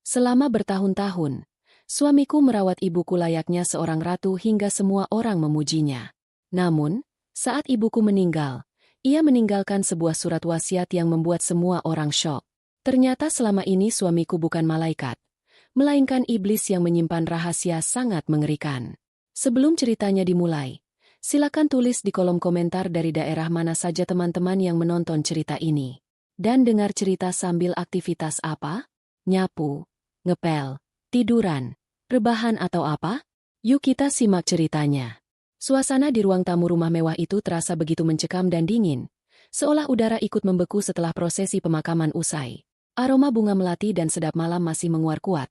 Selama bertahun-tahun, suamiku merawat ibuku layaknya seorang ratu hingga semua orang memujinya. Namun, saat ibuku meninggal, ia meninggalkan sebuah surat wasiat yang membuat semua orang syok. Ternyata selama ini suamiku bukan malaikat, melainkan iblis yang menyimpan rahasia sangat mengerikan. Sebelum ceritanya dimulai, silakan tulis di kolom komentar dari daerah mana saja teman-teman yang menonton cerita ini. Dan dengar cerita sambil aktivitas apa? Nyapu, ngepel, tiduran, rebahan atau apa? Yuk kita simak ceritanya. Suasana di ruang tamu rumah mewah itu terasa begitu mencekam dan dingin, seolah udara ikut membeku setelah prosesi pemakaman usai. Aroma bunga melati dan sedap malam masih menguar kuat,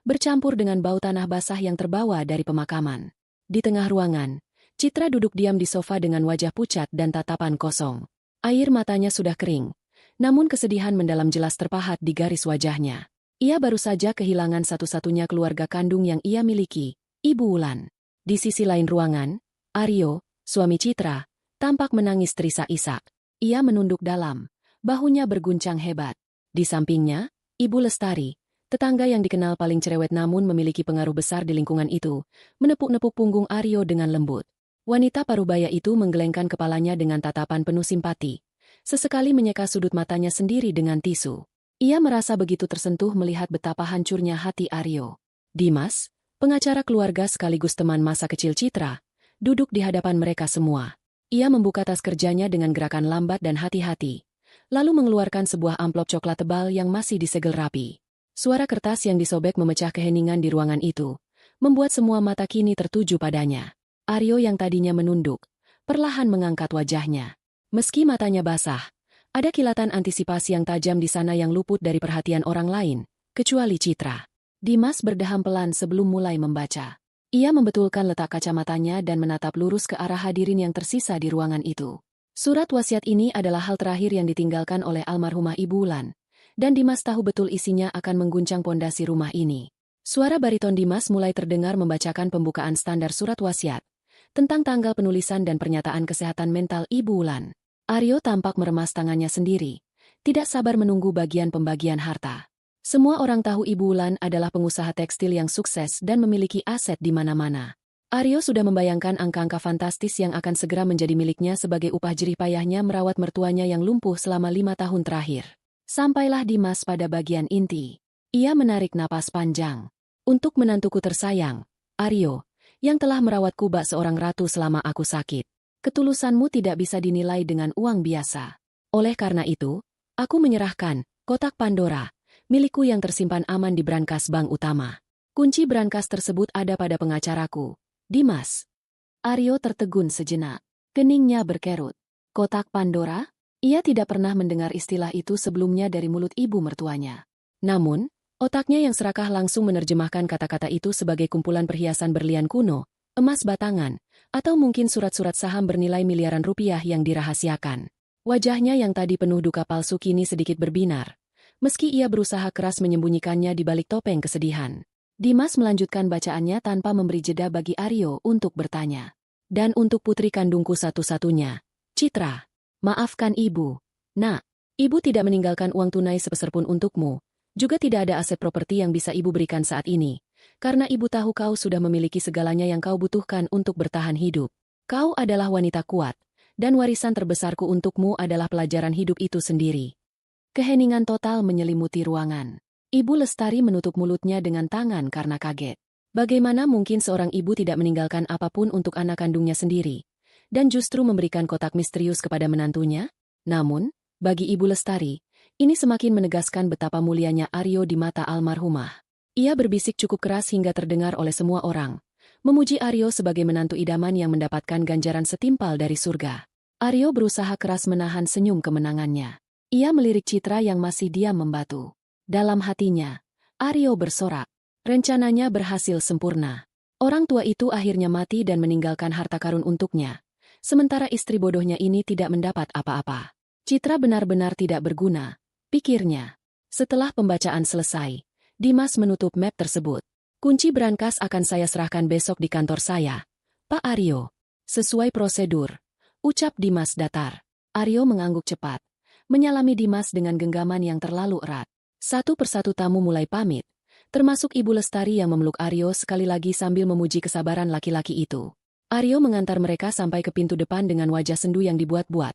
bercampur dengan bau tanah basah yang terbawa dari pemakaman. Di tengah ruangan, Citra duduk diam di sofa dengan wajah pucat dan tatapan kosong. Air matanya sudah kering, namun kesedihan mendalam jelas terpahat di garis wajahnya. Ia baru saja kehilangan satu-satunya keluarga kandung yang ia miliki, Ibu Wulan. Di sisi lain ruangan, Aryo, suami Citra, tampak menangis terisak-isak. Ia menunduk dalam, bahunya berguncang hebat. Di sampingnya, Ibu Lestari, tetangga yang dikenal paling cerewet namun memiliki pengaruh besar di lingkungan itu, menepuk-nepuk punggung Aryo dengan lembut. Wanita parubaya itu menggelengkan kepalanya dengan tatapan penuh simpati, sesekali menyeka sudut matanya sendiri dengan tisu. Ia merasa begitu tersentuh melihat betapa hancurnya hati Aryo. Dimas, pengacara keluarga sekaligus teman masa kecil Citra, duduk di hadapan mereka semua. Ia membuka tas kerjanya dengan gerakan lambat dan hati-hati, lalu mengeluarkan sebuah amplop coklat tebal yang masih disegel rapi. Suara kertas yang disobek memecah keheningan di ruangan itu, membuat semua mata kini tertuju padanya. Aryo yang tadinya menunduk, perlahan mengangkat wajahnya. Meski matanya basah, ada kilatan antisipasi yang tajam di sana yang luput dari perhatian orang lain, kecuali Citra. Dimas berdeham pelan sebelum mulai membaca. Ia membetulkan letak kacamatanya dan menatap lurus ke arah hadirin yang tersisa di ruangan itu. Surat wasiat ini adalah hal terakhir yang ditinggalkan oleh almarhumah Ibu Wulan, dan Dimas tahu betul isinya akan mengguncang pondasi rumah ini. Suara bariton Dimas mulai terdengar membacakan pembukaan standar surat wasiat, tentang tanggal penulisan dan pernyataan kesehatan mental Ibu Wulan. Aryo tampak meremas tangannya sendiri, tidak sabar menunggu bagian pembagian harta. Semua orang tahu Ibu Wulan adalah pengusaha tekstil yang sukses dan memiliki aset di mana-mana. Aryo sudah membayangkan angka-angka fantastis yang akan segera menjadi miliknya sebagai upah jerih payahnya merawat mertuanya yang lumpuh selama 5 tahun terakhir. Sampailah Dimas pada bagian inti. Ia menarik napas panjang. Untuk menantuku tersayang, Aryo, yang telah merawatku bak seorang ratu selama aku sakit. Ketulusanmu tidak bisa dinilai dengan uang biasa. Oleh karena itu, aku menyerahkan kotak Pandora, milikku yang tersimpan aman di brankas bank utama. Kunci brankas tersebut ada pada pengacaraku, Dimas. Aryo tertegun sejenak. Keningnya berkerut. Kotak Pandora? Ia tidak pernah mendengar istilah itu sebelumnya dari mulut ibu mertuanya. Namun, otaknya yang serakah langsung menerjemahkan kata-kata itu sebagai kumpulan perhiasan berlian kuno, emas batangan, atau mungkin surat-surat saham bernilai miliaran rupiah yang dirahasiakan. Wajahnya yang tadi penuh duka palsu kini sedikit berbinar, meski ia berusaha keras menyembunyikannya di balik topeng kesedihan. Dimas melanjutkan bacaannya tanpa memberi jeda bagi Aryo untuk bertanya. Dan untuk putri kandungku satu-satunya, Citra, maafkan ibu. Nak, ibu tidak meninggalkan uang tunai sepeser pun untukmu, juga tidak ada aset properti yang bisa ibu berikan saat ini, karena ibu tahu kau sudah memiliki segalanya yang kau butuhkan untuk bertahan hidup. Kau adalah wanita kuat, dan warisan terbesarku untukmu adalah pelajaran hidup itu sendiri. Keheningan total menyelimuti ruangan. Ibu Lestari menutup mulutnya dengan tangan karena kaget. Bagaimana mungkin seorang ibu tidak meninggalkan apapun untuk anak kandungnya sendiri, dan justru memberikan kotak misterius kepada menantunya? Namun, bagi Ibu Lestari, ini semakin menegaskan betapa mulianya Aryo di mata almarhumah. Ia berbisik cukup keras hingga terdengar oleh semua orang, memuji Aryo sebagai menantu idaman yang mendapatkan ganjaran setimpal dari surga. Aryo berusaha keras menahan senyum kemenangannya. Ia melirik Citra yang masih diam membatu. Dalam hatinya, Aryo bersorak. Rencananya berhasil sempurna. Orang tua itu akhirnya mati dan meninggalkan harta karun untuknya, sementara istri bodohnya ini tidak mendapat apa-apa. Citra benar-benar tidak berguna, pikirnya. Setelah pembacaan selesai, Dimas menutup map tersebut. Kunci brankas akan saya serahkan besok di kantor saya, Pak Aryo. Sesuai prosedur, ucap Dimas datar. Aryo mengangguk cepat, menyalami Dimas dengan genggaman yang terlalu erat. Satu persatu tamu mulai pamit, termasuk Ibu Lestari yang memeluk Aryo sekali lagi sambil memuji kesabaran laki-laki itu. Aryo mengantar mereka sampai ke pintu depan dengan wajah sendu yang dibuat-buat,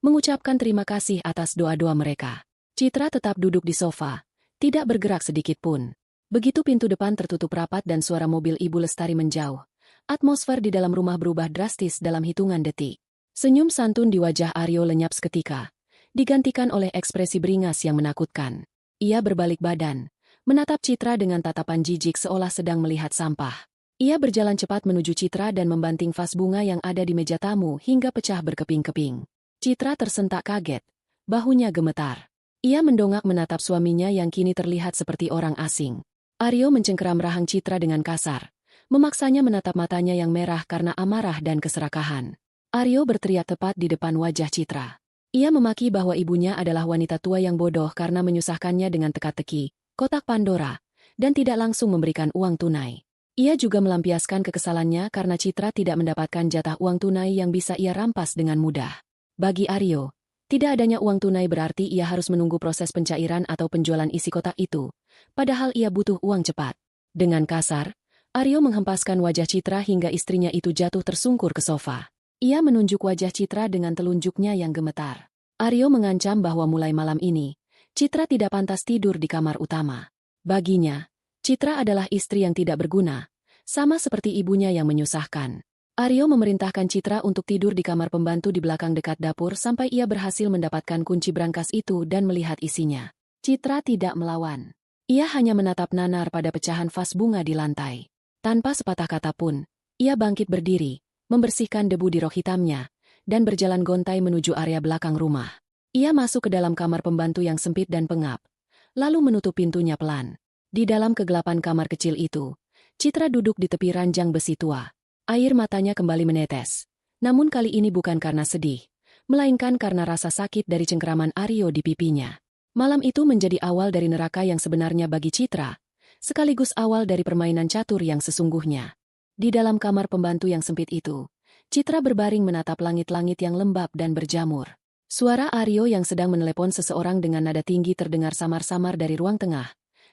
mengucapkan terima kasih atas doa-doa mereka. Citra tetap duduk di sofa, tidak bergerak sedikit pun. Begitu pintu depan tertutup rapat dan suara mobil Ibu Lestari menjauh, atmosfer di dalam rumah berubah drastis dalam hitungan detik. Senyum santun di wajah Aryo lenyap seketika, digantikan oleh ekspresi beringas yang menakutkan. Ia berbalik badan, menatap Citra dengan tatapan jijik seolah sedang melihat sampah. Ia berjalan cepat menuju Citra dan membanting vas bunga yang ada di meja tamu hingga pecah berkeping-keping. Citra tersentak kaget, bahunya gemetar. Ia mendongak menatap suaminya yang kini terlihat seperti orang asing. Aryo mencengkeram rahang Citra dengan kasar, memaksanya menatap matanya yang merah karena amarah dan keserakahan. Aryo berteriak tepat di depan wajah Citra. Ia memaki bahwa ibunya adalah wanita tua yang bodoh karena menyusahkannya dengan teka-teki, kotak Pandora, dan tidak langsung memberikan uang tunai. Ia juga melampiaskan kekesalannya karena Citra tidak mendapatkan jatah uang tunai yang bisa ia rampas dengan mudah. Bagi Aryo, tidak adanya uang tunai berarti ia harus menunggu proses pencairan atau penjualan isi kotak itu, padahal ia butuh uang cepat. Dengan kasar, Aryo menghempaskan wajah Citra hingga istrinya itu jatuh tersungkur ke sofa. Ia menunjuk wajah Citra dengan telunjuknya yang gemetar. Aryo mengancam bahwa mulai malam ini, Citra tidak pantas tidur di kamar utama. Baginya, Citra adalah istri yang tidak berguna, sama seperti ibunya yang menyusahkan. Aryo memerintahkan Citra untuk tidur di kamar pembantu di belakang dekat dapur sampai ia berhasil mendapatkan kunci brankas itu dan melihat isinya. Citra tidak melawan. Ia hanya menatap nanar pada pecahan vas bunga di lantai. Tanpa sepatah kata pun, ia bangkit berdiri, membersihkan debu di rok hitamnya, dan berjalan gontai menuju area belakang rumah. Ia masuk ke dalam kamar pembantu yang sempit dan pengap, lalu menutup pintunya pelan. Di dalam kegelapan kamar kecil itu, Citra duduk di tepi ranjang besi tua. Air matanya kembali menetes. Namun kali ini bukan karena sedih, melainkan karena rasa sakit dari cengkeraman Aryo di pipinya. Malam itu menjadi awal dari neraka yang sebenarnya bagi Citra, sekaligus awal dari permainan catur yang sesungguhnya. Di dalam kamar pembantu yang sempit itu, Citra berbaring menatap langit-langit yang lembab dan berjamur. Suara Aryo yang sedang menelepon seseorang dengan nada tinggi terdengar samar-samar dari ruang tengah.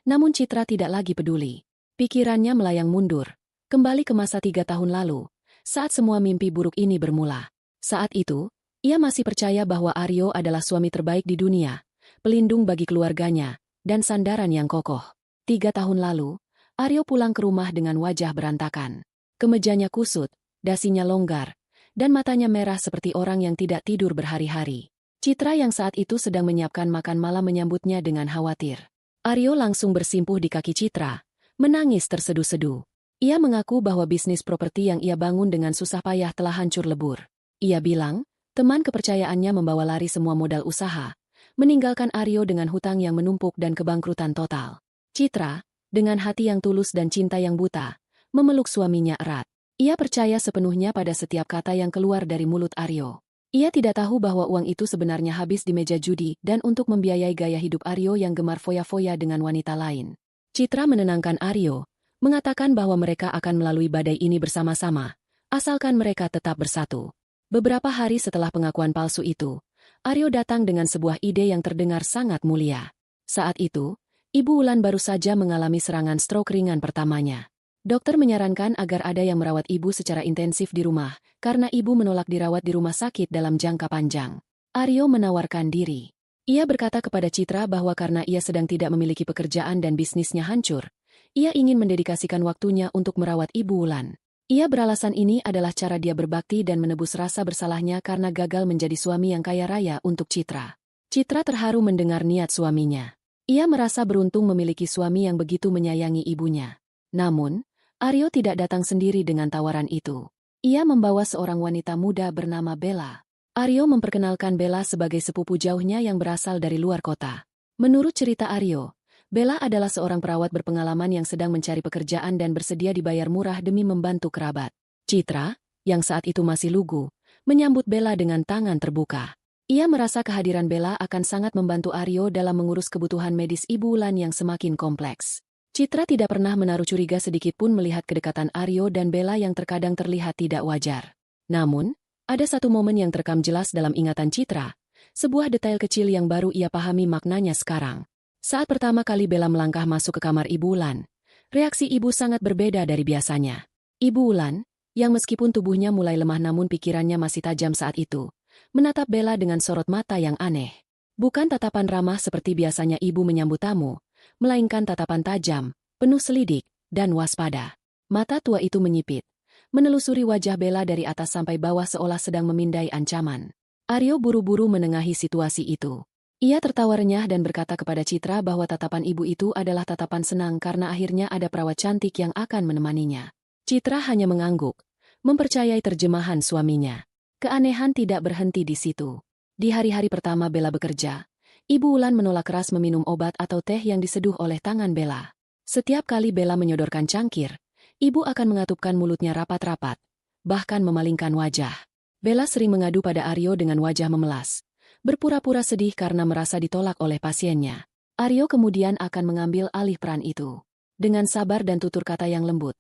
Namun Citra tidak lagi peduli. Pikirannya melayang mundur, kembali ke masa 3 tahun lalu, saat semua mimpi buruk ini bermula. Saat itu, ia masih percaya bahwa Aryo adalah suami terbaik di dunia, pelindung bagi keluarganya, dan sandaran yang kokoh. 3 tahun lalu, Aryo pulang ke rumah dengan wajah berantakan. Kemejanya kusut, dasinya longgar, dan matanya merah seperti orang yang tidak tidur berhari-hari. Citra yang saat itu sedang menyiapkan makan malam menyambutnya dengan khawatir. Aryo langsung bersimpuh di kaki Citra, menangis terseduh-seduh. Ia mengaku bahwa bisnis properti yang ia bangun dengan susah payah telah hancur lebur. Ia bilang, teman kepercayaannya membawa lari semua modal usaha, meninggalkan Aryo dengan hutang yang menumpuk dan kebangkrutan total. Citra, dengan hati yang tulus dan cinta yang buta, memeluk suaminya erat. Ia percaya sepenuhnya pada setiap kata yang keluar dari mulut Aryo. Ia tidak tahu bahwa uang itu sebenarnya habis di meja judi dan untuk membiayai gaya hidup Aryo yang gemar foya-foya dengan wanita lain. Citra menenangkan Aryo, mengatakan bahwa mereka akan melalui badai ini bersama-sama, asalkan mereka tetap bersatu. Beberapa hari setelah pengakuan palsu itu, Aryo datang dengan sebuah ide yang terdengar sangat mulia. Saat itu, Ibu Wulan baru saja mengalami serangan stroke ringan pertamanya. Dokter menyarankan agar ada yang merawat ibu secara intensif di rumah, karena ibu menolak dirawat di rumah sakit dalam jangka panjang. Aryo menawarkan diri. Ia berkata kepada Citra bahwa karena ia sedang tidak memiliki pekerjaan dan bisnisnya hancur, ia ingin mendedikasikan waktunya untuk merawat Ibu Wulan. Ia beralasan ini adalah cara dia berbakti dan menebus rasa bersalahnya karena gagal menjadi suami yang kaya raya untuk Citra. Citra terharu mendengar niat suaminya. Ia merasa beruntung memiliki suami yang begitu menyayangi ibunya. Namun, Aryo tidak datang sendiri dengan tawaran itu. Ia membawa seorang wanita muda bernama Bella. Aryo memperkenalkan Bella sebagai sepupu jauhnya yang berasal dari luar kota. Menurut cerita Aryo, Bella adalah seorang perawat berpengalaman yang sedang mencari pekerjaan dan bersedia dibayar murah demi membantu kerabat. Citra, yang saat itu masih lugu, menyambut Bella dengan tangan terbuka. Ia merasa kehadiran Bella akan sangat membantu Aryo dalam mengurus kebutuhan medis Ibu Wulan yang semakin kompleks. Citra tidak pernah menaruh curiga sedikitpun melihat kedekatan Aryo dan Bella yang terkadang terlihat tidak wajar. Namun, ada satu momen yang terekam jelas dalam ingatan Citra, sebuah detail kecil yang baru ia pahami maknanya sekarang. Saat pertama kali Bella melangkah masuk ke kamar Ibu Wulan, reaksi ibu sangat berbeda dari biasanya. Ibu Wulan, yang meskipun tubuhnya mulai lemah namun pikirannya masih tajam saat itu, menatap Bella dengan sorot mata yang aneh. Bukan tatapan ramah seperti biasanya ibu menyambut tamu, melainkan tatapan tajam, penuh selidik, dan waspada. Mata tua itu menyipit, menelusuri wajah Bella dari atas sampai bawah seolah sedang memindai ancaman. Aryo buru-buru menengahi situasi itu. Ia tertawa renyah dan berkata kepada Citra bahwa tatapan ibu itu adalah tatapan senang karena akhirnya ada perawat cantik yang akan menemaninya. Citra hanya mengangguk, mempercayai terjemahan suaminya. Keanehan tidak berhenti di situ. Di hari-hari pertama Bella bekerja, Ibu Wulan menolak keras meminum obat atau teh yang diseduh oleh tangan Bella. Setiap kali Bella menyodorkan cangkir, ibu akan mengatupkan mulutnya rapat-rapat, bahkan memalingkan wajah. Bella sering mengadu pada Aryo dengan wajah memelas, berpura-pura sedih karena merasa ditolak oleh pasiennya. Aryo kemudian akan mengambil alih peran itu. Dengan sabar dan tutur kata yang lembut,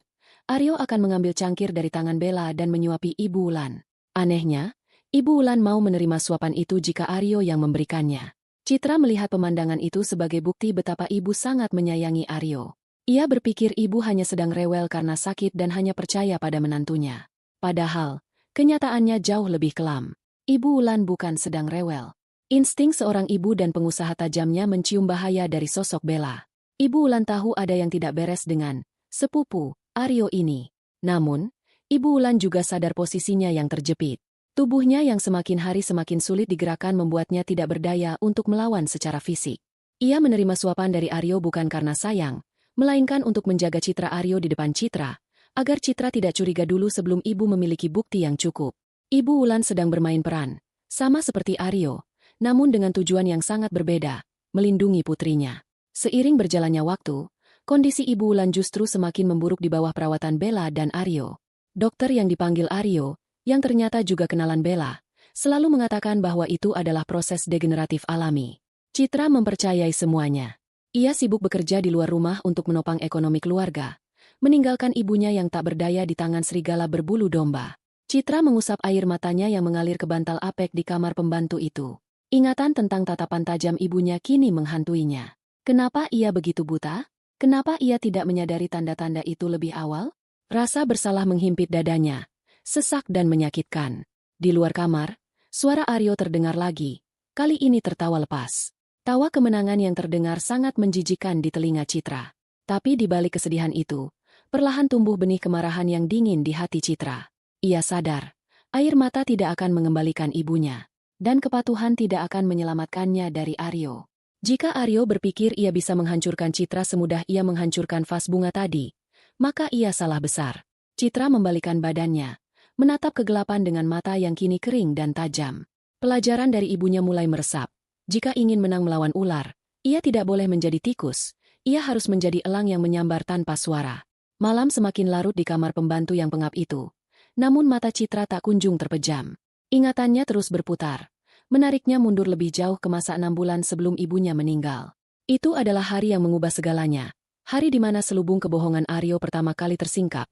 Aryo akan mengambil cangkir dari tangan Bella dan menyuapi Ibu Wulan. Anehnya, Ibu Wulan mau menerima suapan itu jika Aryo yang memberikannya. Citra melihat pemandangan itu sebagai bukti betapa ibu sangat menyayangi Aryo. Ia berpikir ibu hanya sedang rewel karena sakit dan hanya percaya pada menantunya. Padahal, kenyataannya jauh lebih kelam. Ibu Wulan bukan sedang rewel. Insting seorang ibu dan pengusaha tajamnya mencium bahaya dari sosok Bella. Ibu Wulan tahu ada yang tidak beres dengan sepupu Aryo ini. Namun, Ibu Wulan juga sadar posisinya yang terjepit. Tubuhnya yang semakin hari semakin sulit digerakkan membuatnya tidak berdaya untuk melawan secara fisik. Ia menerima suapan dari Aryo bukan karena sayang, melainkan untuk menjaga citra Aryo di depan Citra, agar Citra tidak curiga dulu sebelum ibu memiliki bukti yang cukup. Ibu Wulan sedang bermain peran, sama seperti Aryo, namun dengan tujuan yang sangat berbeda, melindungi putrinya. Seiring berjalannya waktu, kondisi Ibu Wulan justru semakin memburuk di bawah perawatan Bella dan Aryo. Dokter yang dipanggil Aryo, yang ternyata juga kenalan Bella, selalu mengatakan bahwa itu adalah proses degeneratif alami. Citra mempercayai semuanya. Ia sibuk bekerja di luar rumah untuk menopang ekonomi keluarga, meninggalkan ibunya yang tak berdaya di tangan serigala berbulu domba. Citra mengusap air matanya yang mengalir ke bantal apek di kamar pembantu itu. Ingatan tentang tatapan tajam ibunya kini menghantuinya. Kenapa ia begitu buta? Kenapa ia tidak menyadari tanda-tanda itu lebih awal? Rasa bersalah menghimpit dadanya, sesak dan menyakitkan. Di luar kamar, suara Aryo terdengar lagi, kali ini tertawa lepas. Tawa kemenangan yang terdengar sangat menjijikan di telinga Citra. Tapi di balik kesedihan itu, perlahan tumbuh benih kemarahan yang dingin di hati Citra. Ia sadar, air mata tidak akan mengembalikan ibunya, dan kepatuhan tidak akan menyelamatkannya dari Aryo. Jika Aryo berpikir ia bisa menghancurkan Citra semudah ia menghancurkan vas bunga tadi, maka ia salah besar. Citra membalikan badannya, menatap kegelapan dengan mata yang kini kering dan tajam. Pelajaran dari ibunya mulai meresap. Jika ingin menang melawan ular, ia tidak boleh menjadi tikus. Ia harus menjadi elang yang menyambar tanpa suara. Malam semakin larut di kamar pembantu yang pengap itu. Namun mata Citra tak kunjung terpejam. Ingatannya terus berputar, menariknya mundur lebih jauh ke masa 6 bulan sebelum ibunya meninggal. Itu adalah hari yang mengubah segalanya. Hari di mana selubung kebohongan Aryo pertama kali tersingkap.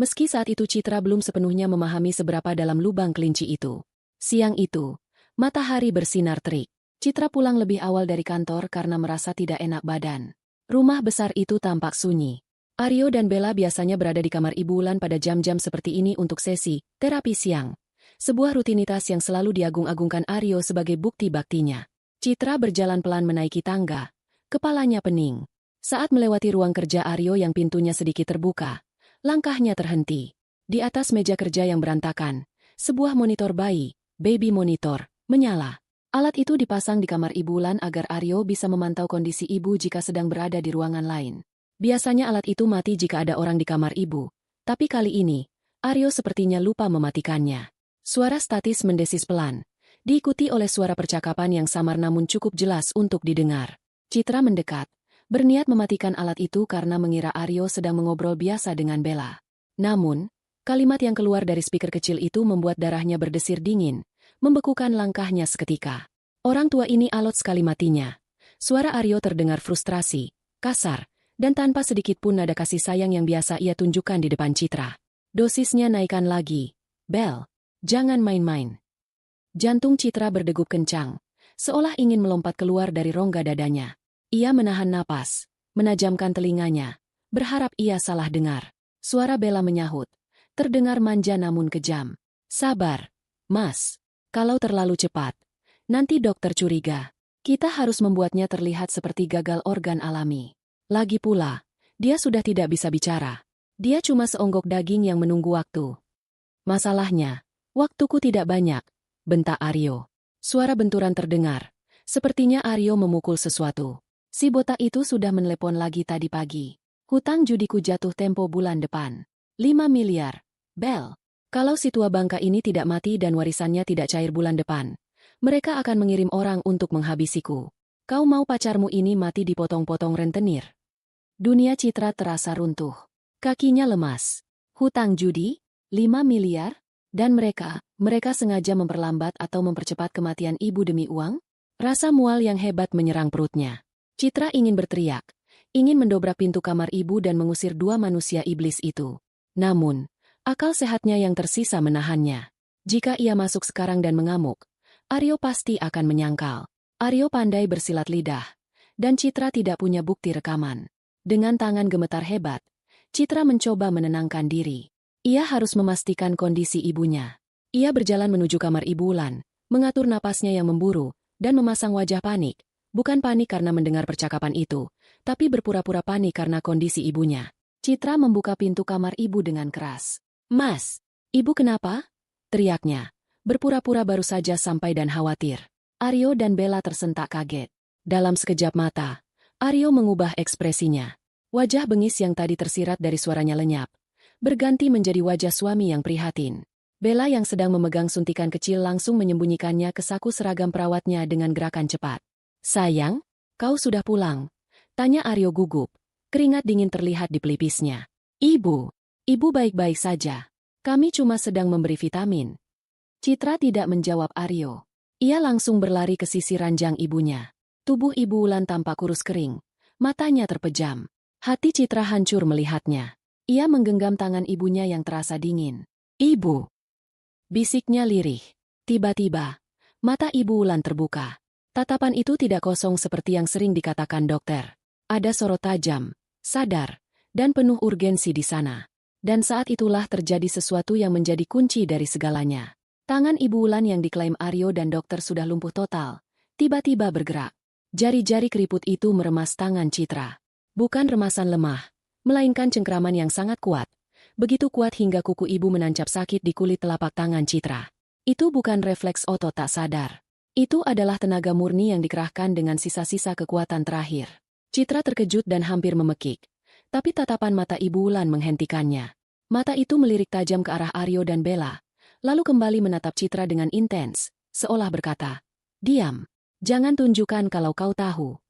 Meski saat itu Citra belum sepenuhnya memahami seberapa dalam lubang kelinci itu. Siang itu, matahari bersinar terik. Citra pulang lebih awal dari kantor karena merasa tidak enak badan. Rumah besar itu tampak sunyi. Aryo dan Bella biasanya berada di kamar Ibu Wulan pada jam-jam seperti ini untuk sesi terapi siang. Sebuah rutinitas yang selalu diagung-agungkan Aryo sebagai bukti baktinya. Citra berjalan pelan menaiki tangga. Kepalanya pening. Saat melewati ruang kerja Aryo yang pintunya sedikit terbuka, langkahnya terhenti. Di atas meja kerja yang berantakan, sebuah monitor bayi, baby monitor, menyala. Alat itu dipasang di kamar Ibu Wulan agar Aryo bisa memantau kondisi ibu jika sedang berada di ruangan lain. Biasanya alat itu mati jika ada orang di kamar ibu, tapi kali ini, Aryo sepertinya lupa mematikannya. Suara statis mendesis pelan, diikuti oleh suara percakapan yang samar namun cukup jelas untuk didengar. Citra mendekat, berniat mematikan alat itu karena mengira Aryo sedang mengobrol biasa dengan Bella. Namun, kalimat yang keluar dari speaker kecil itu membuat darahnya berdesir dingin, membekukan langkahnya seketika. Orang tua ini alot sekali matinya. Suara Aryo terdengar frustrasi, kasar, dan tanpa sedikit pun nada kasih sayang yang biasa ia tunjukkan di depan Citra. Dosisnya naikkan lagi. Bel, jangan main-main. Jantung Citra berdegup kencang, seolah ingin melompat keluar dari rongga dadanya. Ia menahan napas, menajamkan telinganya, berharap ia salah dengar. Suara Bella menyahut, terdengar manja namun kejam. Sabar, Mas. Kalau terlalu cepat, nanti dokter curiga. Kita harus membuatnya terlihat seperti gagal organ alami. Lagi pula, dia sudah tidak bisa bicara. Dia cuma seonggok daging yang menunggu waktu. Masalahnya, waktuku tidak banyak, bentak Aryo. Suara benturan terdengar. Sepertinya Aryo memukul sesuatu. Si botak itu sudah menelepon lagi tadi pagi. Hutang judiku jatuh tempo bulan depan. 5 miliar. Bel. Kalau si tua bangka ini tidak mati dan warisannya tidak cair bulan depan, mereka akan mengirim orang untuk menghabisiku. Kau mau pacarmu ini mati dipotong-potong rentenir? Dunia Citra terasa runtuh. Kakinya lemas. Hutang judi? 5 miliar? Dan mereka sengaja memperlambat atau mempercepat kematian ibu demi uang? Rasa mual yang hebat menyerang perutnya. Citra ingin berteriak, ingin mendobrak pintu kamar ibu dan mengusir dua manusia iblis itu. Namun, akal sehatnya yang tersisa menahannya. Jika ia masuk sekarang dan mengamuk, Aryo pasti akan menyangkal. Aryo pandai bersilat lidah, dan Citra tidak punya bukti rekaman. Dengan tangan gemetar hebat, Citra mencoba menenangkan diri. Ia harus memastikan kondisi ibunya. Ia berjalan menuju kamar Ibu Wulan, mengatur napasnya yang memburu, dan memasang wajah panik. Bukan panik karena mendengar percakapan itu, tapi berpura-pura panik karena kondisi ibunya. Citra membuka pintu kamar ibu dengan keras. "Mas, ibu kenapa?" teriaknya. Berpura-pura baru saja sampai dan khawatir. Aryo dan Bella tersentak kaget. Dalam sekejap mata, Aryo mengubah ekspresinya. Wajah bengis yang tadi tersirat dari suaranya lenyap, berganti menjadi wajah suami yang prihatin. Bella yang sedang memegang suntikan kecil langsung menyembunyikannya ke saku seragam perawatnya dengan gerakan cepat. "Sayang, kau sudah pulang?" tanya Aryo gugup. Keringat dingin terlihat di pelipisnya. Ibu baik-baik saja. Kami cuma sedang memberi vitamin." Citra tidak menjawab Aryo. Ia langsung berlari ke sisi ranjang ibunya. Tubuh Ibu Wulan tampak kurus kering. Matanya terpejam. Hati Citra hancur melihatnya. Ia menggenggam tangan ibunya yang terasa dingin. "Ibu!" bisiknya lirih. Tiba-tiba, mata Ibu Wulan terbuka. Tatapan itu tidak kosong seperti yang sering dikatakan dokter. Ada sorot tajam, sadar, dan penuh urgensi di sana. Dan saat itulah terjadi sesuatu yang menjadi kunci dari segalanya. Tangan Ibu Wulan yang diklaim Aryo dan dokter sudah lumpuh total, tiba-tiba bergerak. Jari-jari keriput itu meremas tangan Citra. Bukan remasan lemah, melainkan cengkraman yang sangat kuat. Begitu kuat hingga kuku ibu menancap sakit di kulit telapak tangan Citra. Itu bukan refleks otot tak sadar. Itu adalah tenaga murni yang dikerahkan dengan sisa-sisa kekuatan terakhir. Citra terkejut dan hampir memekik. Tapi tatapan mata Ibu Wulan menghentikannya. Mata itu melirik tajam ke arah Aryo dan Bella, lalu kembali menatap Citra dengan intens, seolah berkata, "Diam, jangan tunjukkan kalau kau tahu."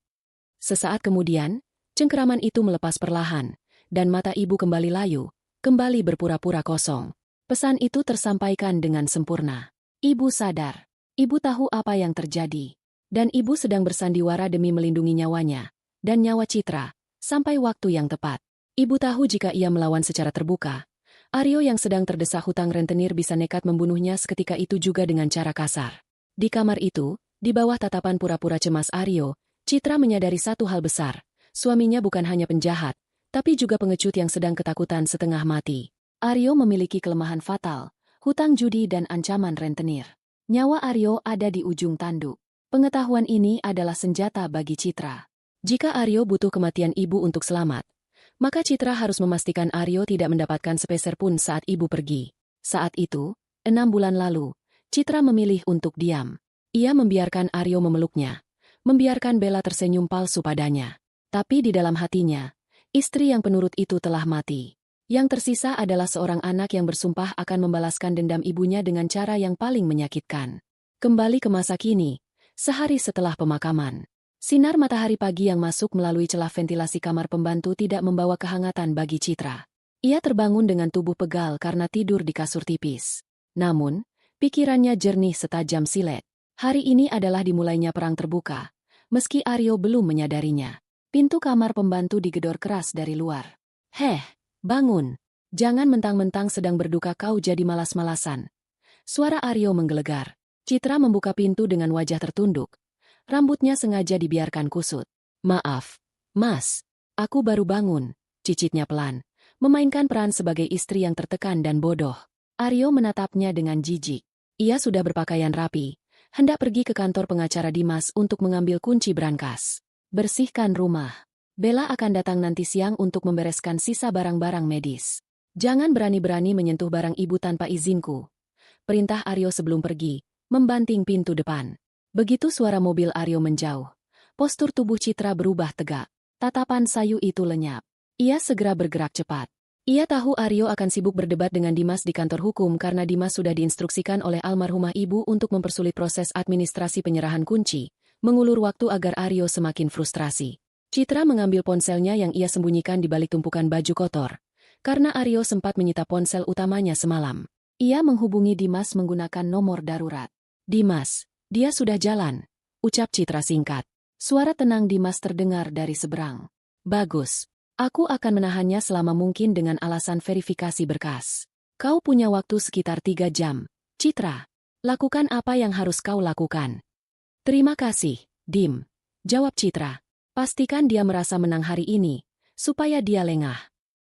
Sesaat kemudian, cengkeraman itu melepas perlahan, dan mata ibu kembali layu, kembali berpura-pura kosong. Pesan itu tersampaikan dengan sempurna. Ibu sadar. Ibu tahu apa yang terjadi. Dan ibu sedang bersandiwara demi melindungi nyawanya, dan nyawa Citra, sampai waktu yang tepat. Ibu tahu jika ia melawan secara terbuka, Aryo yang sedang terdesak hutang rentenir bisa nekat membunuhnya seketika itu juga dengan cara kasar. Di kamar itu, di bawah tatapan pura-pura cemas Aryo, Citra menyadari satu hal besar. Suaminya bukan hanya penjahat, tapi juga pengecut yang sedang ketakutan setengah mati. Aryo memiliki kelemahan fatal, hutang judi dan ancaman rentenir. Nyawa Aryo ada di ujung tanduk. Pengetahuan ini adalah senjata bagi Citra. Jika Aryo butuh kematian ibu untuk selamat, maka Citra harus memastikan Aryo tidak mendapatkan sepeser pun saat ibu pergi. Saat itu, 6 bulan lalu, Citra memilih untuk diam. Ia membiarkan Aryo memeluknya, membiarkan Bella tersenyum palsu padanya. Tapi di dalam hatinya, istri yang penurut itu telah mati. Yang tersisa adalah seorang anak yang bersumpah akan membalaskan dendam ibunya dengan cara yang paling menyakitkan. Kembali ke masa kini, sehari setelah pemakaman. Sinar matahari pagi yang masuk melalui celah ventilasi kamar pembantu tidak membawa kehangatan bagi Citra. Ia terbangun dengan tubuh pegal karena tidur di kasur tipis. Namun, pikirannya jernih setajam silet. Hari ini adalah dimulainya perang terbuka, meski Aryo belum menyadarinya. Pintu kamar pembantu digedor keras dari luar. "Heh, bangun. Jangan mentang-mentang sedang berduka kau jadi malas-malasan." Suara Aryo menggelegar. Citra membuka pintu dengan wajah tertunduk. Rambutnya sengaja dibiarkan kusut. Maaf, Mas. Aku baru bangun, cicitnya pelan, memainkan peran sebagai istri yang tertekan dan bodoh. Aryo menatapnya dengan jijik. Ia sudah berpakaian rapi, hendak pergi ke kantor pengacara Dimas untuk mengambil kunci brankas. Bersihkan rumah. Bella akan datang nanti siang untuk membereskan sisa barang-barang medis. Jangan berani-berani menyentuh barang ibu tanpa izinku. Perintah Aryo sebelum pergi, membanting pintu depan. Begitu suara mobil Aryo menjauh, postur tubuh Citra berubah tegak. Tatapan sayu itu lenyap. Ia segera bergerak cepat. Ia tahu Aryo akan sibuk berdebat dengan Dimas di kantor hukum karena Dimas sudah diinstruksikan oleh almarhumah ibu untuk mempersulit proses administrasi penyerahan kunci, mengulur waktu agar Aryo semakin frustrasi. Citra mengambil ponselnya yang ia sembunyikan di balik tumpukan baju kotor, karena Aryo sempat menyita ponsel utamanya semalam. Ia menghubungi Dimas menggunakan nomor darurat. Dimas, dia sudah jalan, ucap Citra singkat. Suara tenang Dimas terdengar dari seberang. Bagus. Aku akan menahannya selama mungkin dengan alasan verifikasi berkas. Kau punya waktu sekitar 3 jam. Citra, lakukan apa yang harus kau lakukan. Terima kasih, Dim. Jawab Citra. Pastikan dia merasa menang hari ini, supaya dia lengah.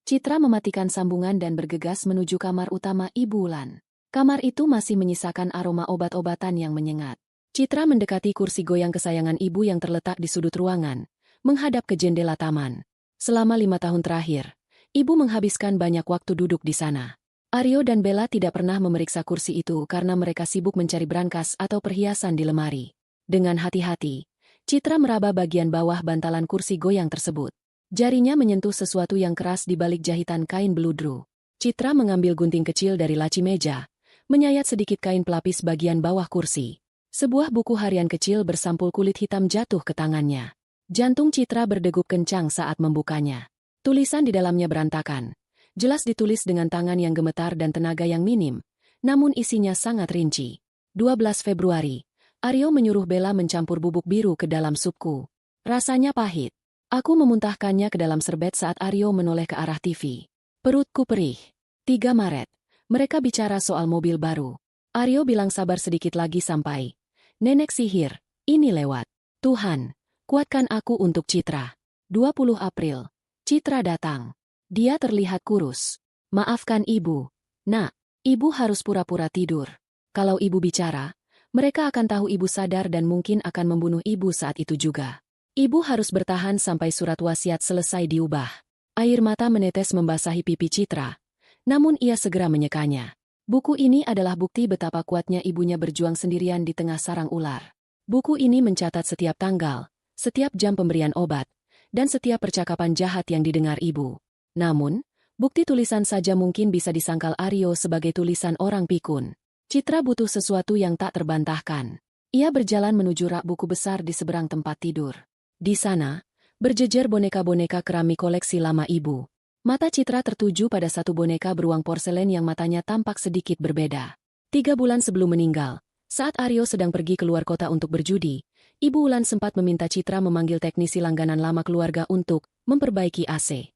Citra mematikan sambungan dan bergegas menuju kamar utama Ibu Wulan. Kamar itu masih menyisakan aroma obat-obatan yang menyengat. Citra mendekati kursi goyang kesayangan ibu yang terletak di sudut ruangan, menghadap ke jendela taman. Selama 5 tahun terakhir, ibu menghabiskan banyak waktu duduk di sana. Aryo dan Bella tidak pernah memeriksa kursi itu karena mereka sibuk mencari brankas atau perhiasan di lemari. Dengan hati-hati, Citra meraba bagian bawah bantalan kursi goyang tersebut. Jarinya menyentuh sesuatu yang keras di balik jahitan kain beludru. Citra mengambil gunting kecil dari laci meja, menyayat sedikit kain pelapis bagian bawah kursi. Sebuah buku harian kecil bersampul kulit hitam jatuh ke tangannya. Jantung Citra berdegup kencang saat membukanya. Tulisan di dalamnya berantakan. Jelas ditulis dengan tangan yang gemetar dan tenaga yang minim, namun isinya sangat rinci. 12 Februari, Aryo menyuruh Bella mencampur bubuk biru ke dalam supku. Rasanya pahit. Aku memuntahkannya ke dalam serbet saat Aryo menoleh ke arah TV. Perutku perih. 3 Maret. Mereka bicara soal mobil baru. Aryo bilang sabar sedikit lagi sampai. Nenek sihir, ini lewat. Tuhan, kuatkan aku untuk Citra. 20 April, Citra datang. Dia terlihat kurus. Maafkan ibu. Nak, ibu harus pura-pura tidur. Kalau ibu bicara, mereka akan tahu ibu sadar dan mungkin akan membunuh ibu saat itu juga. Ibu harus bertahan sampai surat wasiat selesai diubah. Air mata menetes membasahi pipi Citra, namun ia segera menyekanya. Buku ini adalah bukti betapa kuatnya ibunya berjuang sendirian di tengah sarang ular. Buku ini mencatat setiap tanggal, setiap jam pemberian obat, dan setiap percakapan jahat yang didengar ibu. Namun, bukti tulisan saja mungkin bisa disangkal Aryo sebagai tulisan orang pikun. Citra butuh sesuatu yang tak terbantahkan. Ia berjalan menuju rak buku besar di seberang tempat tidur. Di sana, berjejer boneka-boneka keramik koleksi lama ibu. Mata Citra tertuju pada satu boneka beruang porselen yang matanya tampak sedikit berbeda. 3 bulan sebelum meninggal, saat Aryo sedang pergi keluar kota untuk berjudi, Ibu Wulan sempat meminta Citra memanggil teknisi langganan lama keluarga untuk memperbaiki AC.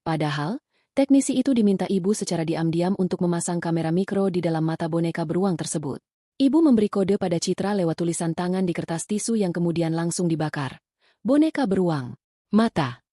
Padahal, teknisi itu diminta ibu secara diam-diam untuk memasang kamera mikro di dalam mata boneka beruang tersebut. Ibu memberi kode pada Citra lewat tulisan tangan di kertas tisu yang kemudian langsung dibakar. Boneka beruang. Mata.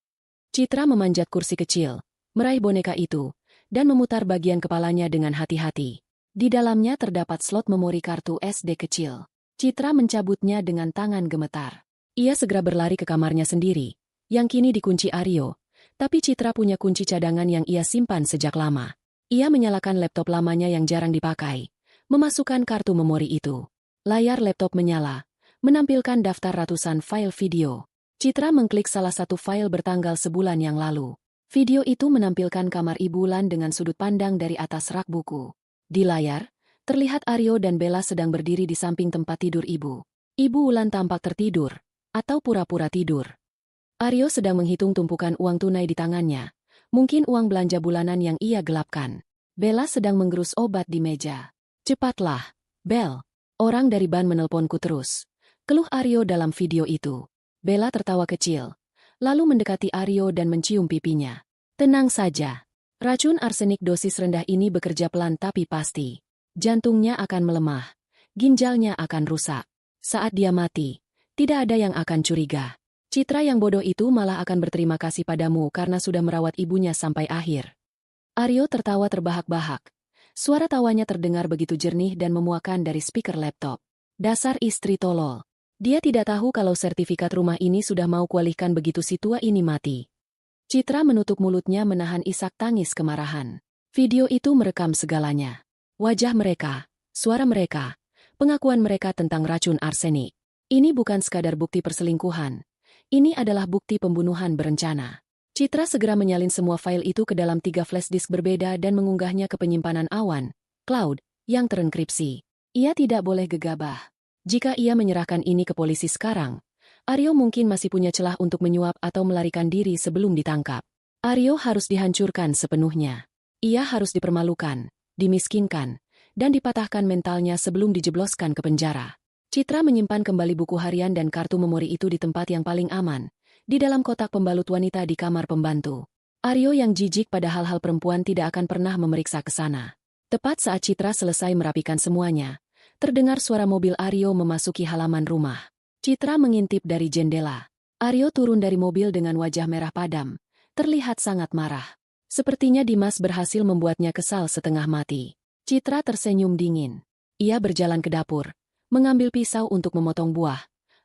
Citra memanjat kursi kecil, meraih boneka itu, dan memutar bagian kepalanya dengan hati-hati. Di dalamnya terdapat slot memori kartu SD kecil. Citra mencabutnya dengan tangan gemetar. Ia segera berlari ke kamarnya sendiri, yang kini dikunci Aryo, tapi Citra punya kunci cadangan yang ia simpan sejak lama. Ia menyalakan laptop lamanya yang jarang dipakai, memasukkan kartu memori itu. Layar laptop menyala, menampilkan daftar ratusan file video. Citra mengklik salah satu file bertanggal sebulan yang lalu. Video itu menampilkan kamar Ibu Wulan dengan sudut pandang dari atas rak buku. Di layar, terlihat Aryo dan Bella sedang berdiri di samping tempat tidur ibu. Ibu Wulan tampak tertidur, atau pura-pura tidur. Aryo sedang menghitung tumpukan uang tunai di tangannya, mungkin uang belanja bulanan yang ia gelapkan. Bella sedang menggerus obat di meja. Cepatlah, Bel. Orang dari ban menelponku terus. Keluh Aryo dalam video itu. Bella tertawa kecil, lalu mendekati Aryo dan mencium pipinya. Tenang saja. Racun arsenik dosis rendah ini bekerja pelan tapi pasti. Jantungnya akan melemah. Ginjalnya akan rusak. Saat dia mati, tidak ada yang akan curiga. Citra yang bodoh itu malah akan berterima kasih padamu karena sudah merawat ibunya sampai akhir. Aryo tertawa terbahak-bahak. Suara tawanya terdengar begitu jernih dan memuakan dari speaker laptop. Dasar istri tolol. Dia tidak tahu kalau sertifikat rumah ini sudah mau kualihkan begitu si tua ini mati. Citra menutup mulutnya menahan isak tangis kemarahan. Video itu merekam segalanya. Wajah mereka, suara mereka, pengakuan mereka tentang racun arsenik. Ini bukan sekadar bukti perselingkuhan. Ini adalah bukti pembunuhan berencana. Citra segera menyalin semua file itu ke dalam 3 flash disk berbeda dan mengunggahnya ke penyimpanan awan, cloud, yang terenkripsi. Ia tidak boleh gegabah. Jika ia menyerahkan ini ke polisi sekarang, Aryo mungkin masih punya celah untuk menyuap atau melarikan diri sebelum ditangkap. Aryo harus dihancurkan sepenuhnya. Ia harus dipermalukan, dimiskinkan, dan dipatahkan mentalnya sebelum dijebloskan ke penjara. Citra menyimpan kembali buku harian dan kartu memori itu di tempat yang paling aman, di dalam kotak pembalut wanita di kamar pembantu. Aryo yang jijik pada hal-hal perempuan tidak akan pernah memeriksa ke sana. Tepat saat Citra selesai merapikan semuanya, terdengar suara mobil Aryo memasuki halaman rumah. Citra mengintip dari jendela. Aryo turun dari mobil dengan wajah merah padam, terlihat sangat marah. Sepertinya Dimas berhasil membuatnya kesal setengah mati. Citra tersenyum dingin. Ia berjalan ke dapur, mengambil pisau untuk memotong buah,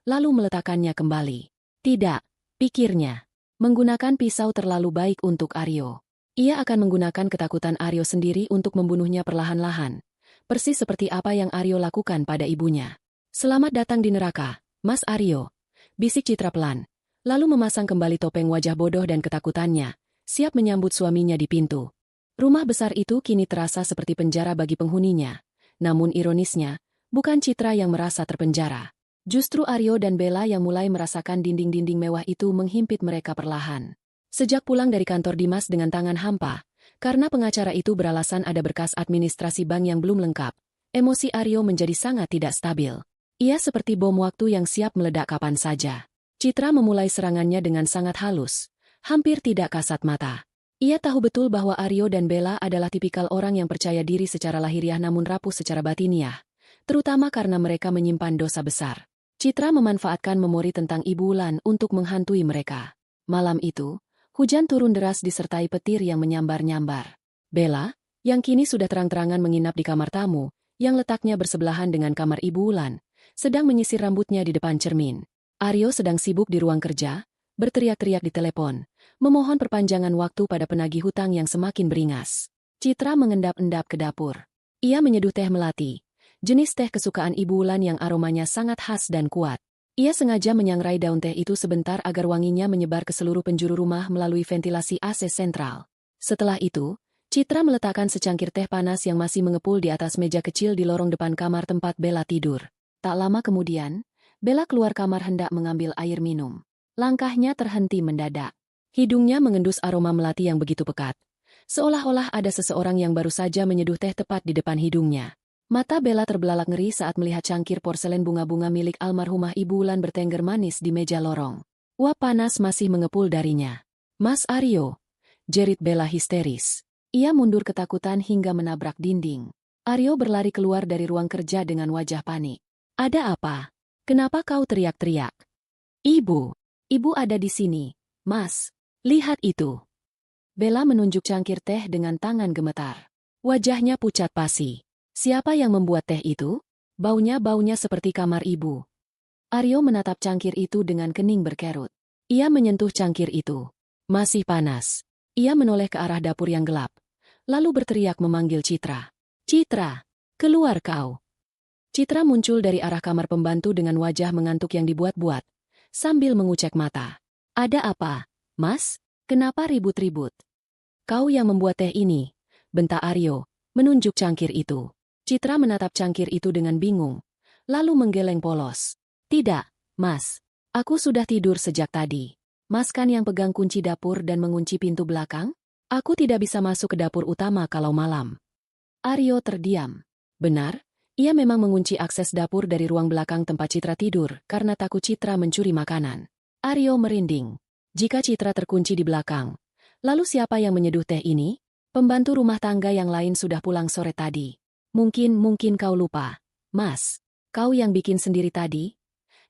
lalu meletakkannya kembali. Tidak, pikirnya. Menggunakan pisau terlalu baik untuk Aryo. Ia akan menggunakan ketakutan Aryo sendiri untuk membunuhnya perlahan-lahan. Persis seperti apa yang Aryo lakukan pada ibunya. Selamat datang di neraka, Mas Aryo. Bisik Citra pelan, lalu memasang kembali topeng wajah bodoh dan ketakutannya, siap menyambut suaminya di pintu. Rumah besar itu kini terasa seperti penjara bagi penghuninya. Namun ironisnya, bukan Citra yang merasa terpenjara. Justru Aryo dan Bella yang mulai merasakan dinding-dinding mewah itu menghimpit mereka perlahan. Sejak pulang dari kantor Dimas dengan tangan hampa, karena pengacara itu beralasan ada berkas administrasi bank yang belum lengkap, emosi Aryo menjadi sangat tidak stabil. Ia seperti bom waktu yang siap meledak kapan saja. Citra memulai serangannya dengan sangat halus, hampir tidak kasat mata. Ia tahu betul bahwa Aryo dan Bella adalah tipikal orang yang percaya diri secara lahiriah namun rapuh secara batiniah, terutama karena mereka menyimpan dosa besar. Citra memanfaatkan memori tentang Ibu Wulan untuk menghantui mereka. Malam itu, hujan turun deras disertai petir yang menyambar-nyambar. Bella, yang kini sudah terang-terangan menginap di kamar tamu, yang letaknya bersebelahan dengan kamar Ibu Wulan, sedang menyisir rambutnya di depan cermin. Aryo sedang sibuk di ruang kerja, berteriak-teriak di telepon, memohon perpanjangan waktu pada penagih hutang yang semakin beringas. Citra mengendap-endap ke dapur. Ia menyeduh teh melati, jenis teh kesukaan Ibu Wulan yang aromanya sangat khas dan kuat. Ia sengaja menyangrai daun teh itu sebentar agar wanginya menyebar ke seluruh penjuru rumah melalui ventilasi AC sentral. Setelah itu, Citra meletakkan secangkir teh panas yang masih mengepul di atas meja kecil di lorong depan kamar tempat Bella tidur. Tak lama kemudian, Bella keluar kamar hendak mengambil air minum. Langkahnya terhenti mendadak. Hidungnya mengendus aroma melati yang begitu pekat, seolah-olah ada seseorang yang baru saja menyeduh teh tepat di depan hidungnya. Mata Bella terbelalak ngeri saat melihat cangkir porselen bunga-bunga milik almarhumah Ibu Wulan bertengger manis di meja lorong. Uap panas masih mengepul darinya. Mas Aryo, jerit Bella histeris. Ia mundur ketakutan hingga menabrak dinding. Aryo berlari keluar dari ruang kerja dengan wajah panik. Ada apa? Kenapa kau teriak-teriak? Ibu ada di sini, Mas. Lihat itu. Bella menunjuk cangkir teh dengan tangan gemetar. Wajahnya pucat pasi. Siapa yang membuat teh itu? Baunya seperti kamar ibu. Aryo menatap cangkir itu dengan kening berkerut. Ia menyentuh cangkir itu. Masih panas. Ia menoleh ke arah dapur yang gelap, lalu berteriak memanggil Citra. Citra, keluar kau. Citra muncul dari arah kamar pembantu dengan wajah mengantuk yang dibuat-buat, sambil mengucek mata. Ada apa, Mas? Kenapa ribut-ribut? Kau yang membuat teh ini, bentak Aryo, menunjuk cangkir itu. Citra menatap cangkir itu dengan bingung, lalu menggeleng polos. Tidak, Mas. Aku sudah tidur sejak tadi. Mas kan yang pegang kunci dapur dan mengunci pintu belakang? Aku tidak bisa masuk ke dapur utama kalau malam. Aryo terdiam. Benar, ia memang mengunci akses dapur dari ruang belakang tempat Citra tidur karena takut Citra mencuri makanan. Aryo merinding. Jika Citra terkunci di belakang, lalu siapa yang menyeduh teh ini? Pembantu rumah tangga yang lain sudah pulang sore tadi. Mungkin kau lupa. Mas, kau yang bikin sendiri tadi?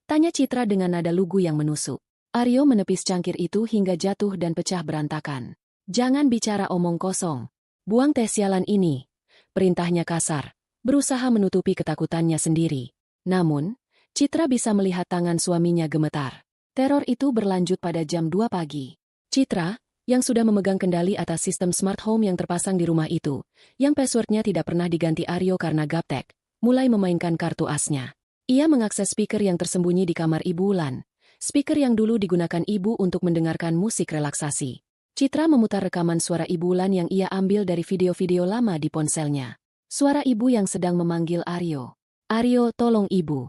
Tanya Citra dengan nada lugu yang menusuk. Aryo menepis cangkir itu hingga jatuh dan pecah berantakan. Jangan bicara omong kosong. Buang teh sialan ini. Perintahnya kasar, berusaha menutupi ketakutannya sendiri. Namun, Citra bisa melihat tangan suaminya gemetar. Teror itu berlanjut pada jam 2 pagi. Citra, yang sudah memegang kendali atas sistem smart home yang terpasang di rumah itu, yang passwordnya tidak pernah diganti Aryo karena gaptek, mulai memainkan kartu asnya. Ia mengakses speaker yang tersembunyi di kamar Ibu Wulan. Speaker yang dulu digunakan ibu untuk mendengarkan musik relaksasi. Citra memutar rekaman suara Ibu Wulan yang ia ambil dari video-video lama di ponselnya. Suara ibu yang sedang memanggil Aryo. Aryo, tolong ibu.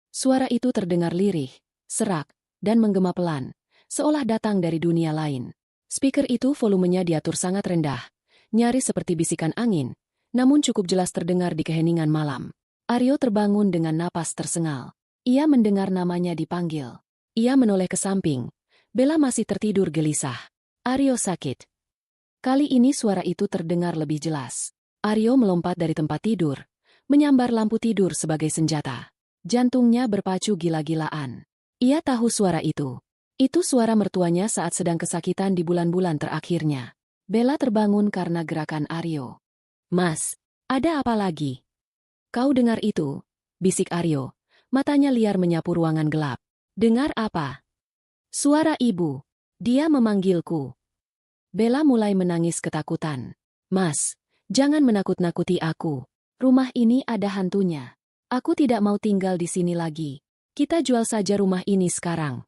Suara itu terdengar lirih, serak, dan menggema pelan, seolah datang dari dunia lain. Speaker itu volumenya diatur sangat rendah, nyaris seperti bisikan angin, namun cukup jelas terdengar di keheningan malam. Aryo terbangun dengan napas tersengal. Ia mendengar namanya dipanggil. Ia menoleh ke samping. Bella masih tertidur gelisah. Aryo sakit. Kali ini suara itu terdengar lebih jelas. Aryo melompat dari tempat tidur, menyambar lampu tidur sebagai senjata. Jantungnya berpacu gila-gilaan. Ia tahu suara itu. Itu suara mertuanya saat sedang kesakitan di bulan-bulan terakhirnya. Bella terbangun karena gerakan Aryo. "Mas, ada apa lagi?" "Kau dengar itu?" bisik Aryo. Matanya liar menyapu ruangan gelap. "Dengar apa?" "Suara ibu. Dia memanggilku." Bella mulai menangis ketakutan. "Mas, jangan menakut-nakuti aku. Rumah ini ada hantunya. Aku tidak mau tinggal di sini lagi. Kita jual saja rumah ini sekarang."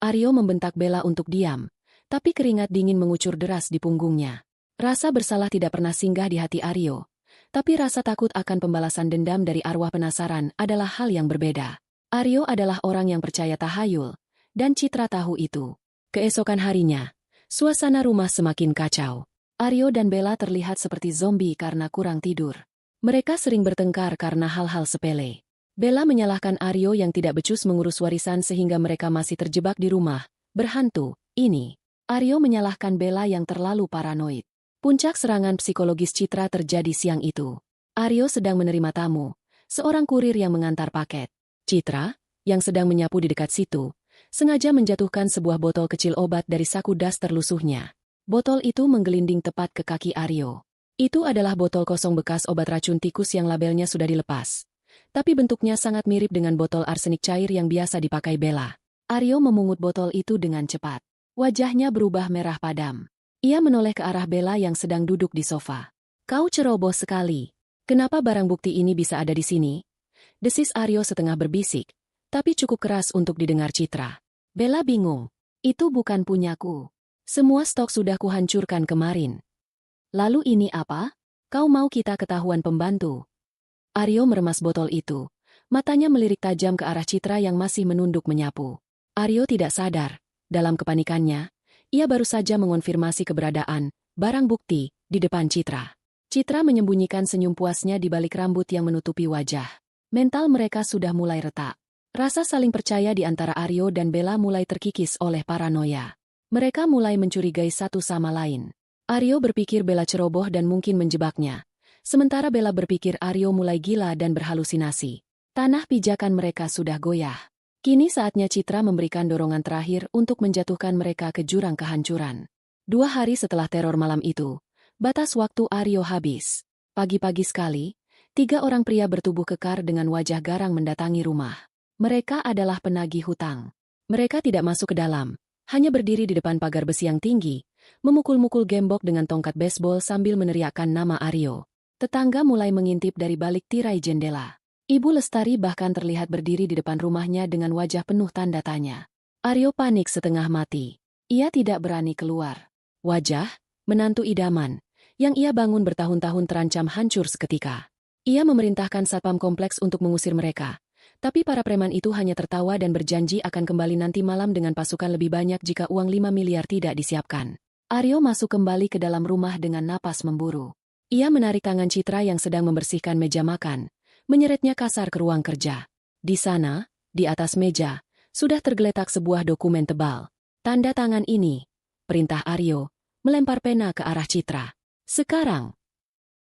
Aryo membentak Bella untuk diam, tapi keringat dingin mengucur deras di punggungnya. Rasa bersalah tidak pernah singgah di hati Aryo, tapi rasa takut akan pembalasan dendam dari arwah penasaran adalah hal yang berbeda. Aryo adalah orang yang percaya tahayul, dan Citra tahu itu. Keesokan harinya, suasana rumah semakin kacau. Aryo dan Bella terlihat seperti zombie karena kurang tidur. Mereka sering bertengkar karena hal-hal sepele. Bella menyalahkan Aryo yang tidak becus mengurus warisan sehingga mereka masih terjebak di rumah berhantu ini. Aryo menyalahkan Bella yang terlalu paranoid. Puncak serangan psikologis Citra terjadi siang itu. Aryo sedang menerima tamu, seorang kurir yang mengantar paket. Citra, yang sedang menyapu di dekat situ, sengaja menjatuhkan sebuah botol kecil obat dari saku das terlusuhnya. Botol itu menggelinding tepat ke kaki Aryo. Itu adalah botol kosong bekas obat racun tikus yang labelnya sudah dilepas. Tapi bentuknya sangat mirip dengan botol arsenik cair yang biasa dipakai Bella. Aryo memungut botol itu dengan cepat. Wajahnya berubah merah padam. Ia menoleh ke arah Bella yang sedang duduk di sofa. "Kau ceroboh sekali. Kenapa barang bukti ini bisa ada di sini?" desis Aryo setengah berbisik, tapi cukup keras untuk didengar Citra. Bella bingung. "Itu bukan punyaku. Semua stok sudah kuhancurkan kemarin." "Lalu ini apa? Kau mau kita ketahuan pembantu?" Aryo meremas botol itu. Matanya melirik tajam ke arah Citra yang masih menunduk menyapu. Aryo tidak sadar. Dalam kepanikannya, ia baru saja mengonfirmasi keberadaan barang bukti di depan Citra. Citra menyembunyikan senyum puasnya di balik rambut yang menutupi wajah. Mental mereka sudah mulai retak. Rasa saling percaya di antara Aryo dan Bella mulai terkikis oleh paranoia. Mereka mulai mencurigai satu sama lain. Aryo berpikir Bella ceroboh dan mungkin menjebaknya. Sementara Bella berpikir Aryo mulai gila dan berhalusinasi. Tanah pijakan mereka sudah goyah. Kini saatnya Citra memberikan dorongan terakhir untuk menjatuhkan mereka ke jurang kehancuran. 2 hari setelah teror malam itu, batas waktu Aryo habis. Pagi-pagi sekali, 3 orang pria bertubuh kekar dengan wajah garang mendatangi rumah. Mereka adalah penagih hutang. Mereka tidak masuk ke dalam, hanya berdiri di depan pagar besi yang tinggi, memukul-mukul gembok dengan tongkat baseball sambil meneriakkan nama Aryo. Tetangga mulai mengintip dari balik tirai jendela. Ibu Lestari bahkan terlihat berdiri di depan rumahnya dengan wajah penuh tanda tanya. Aryo panik setengah mati. Ia tidak berani keluar. Wajah, menantu idaman, yang ia bangun bertahun-tahun terancam hancur seketika. Ia memerintahkan satpam kompleks untuk mengusir mereka. Tapi para preman itu hanya tertawa dan berjanji akan kembali nanti malam dengan pasukan lebih banyak jika uang 5 miliar tidak disiapkan. Aryo masuk kembali ke dalam rumah dengan napas memburu. Ia menarik tangan Citra yang sedang membersihkan meja makan, menyeretnya kasar ke ruang kerja. Di sana, di atas meja, sudah tergeletak sebuah dokumen tebal. "Tanda tangan ini," perintah Aryo, melempar pena ke arah Citra. "Sekarang."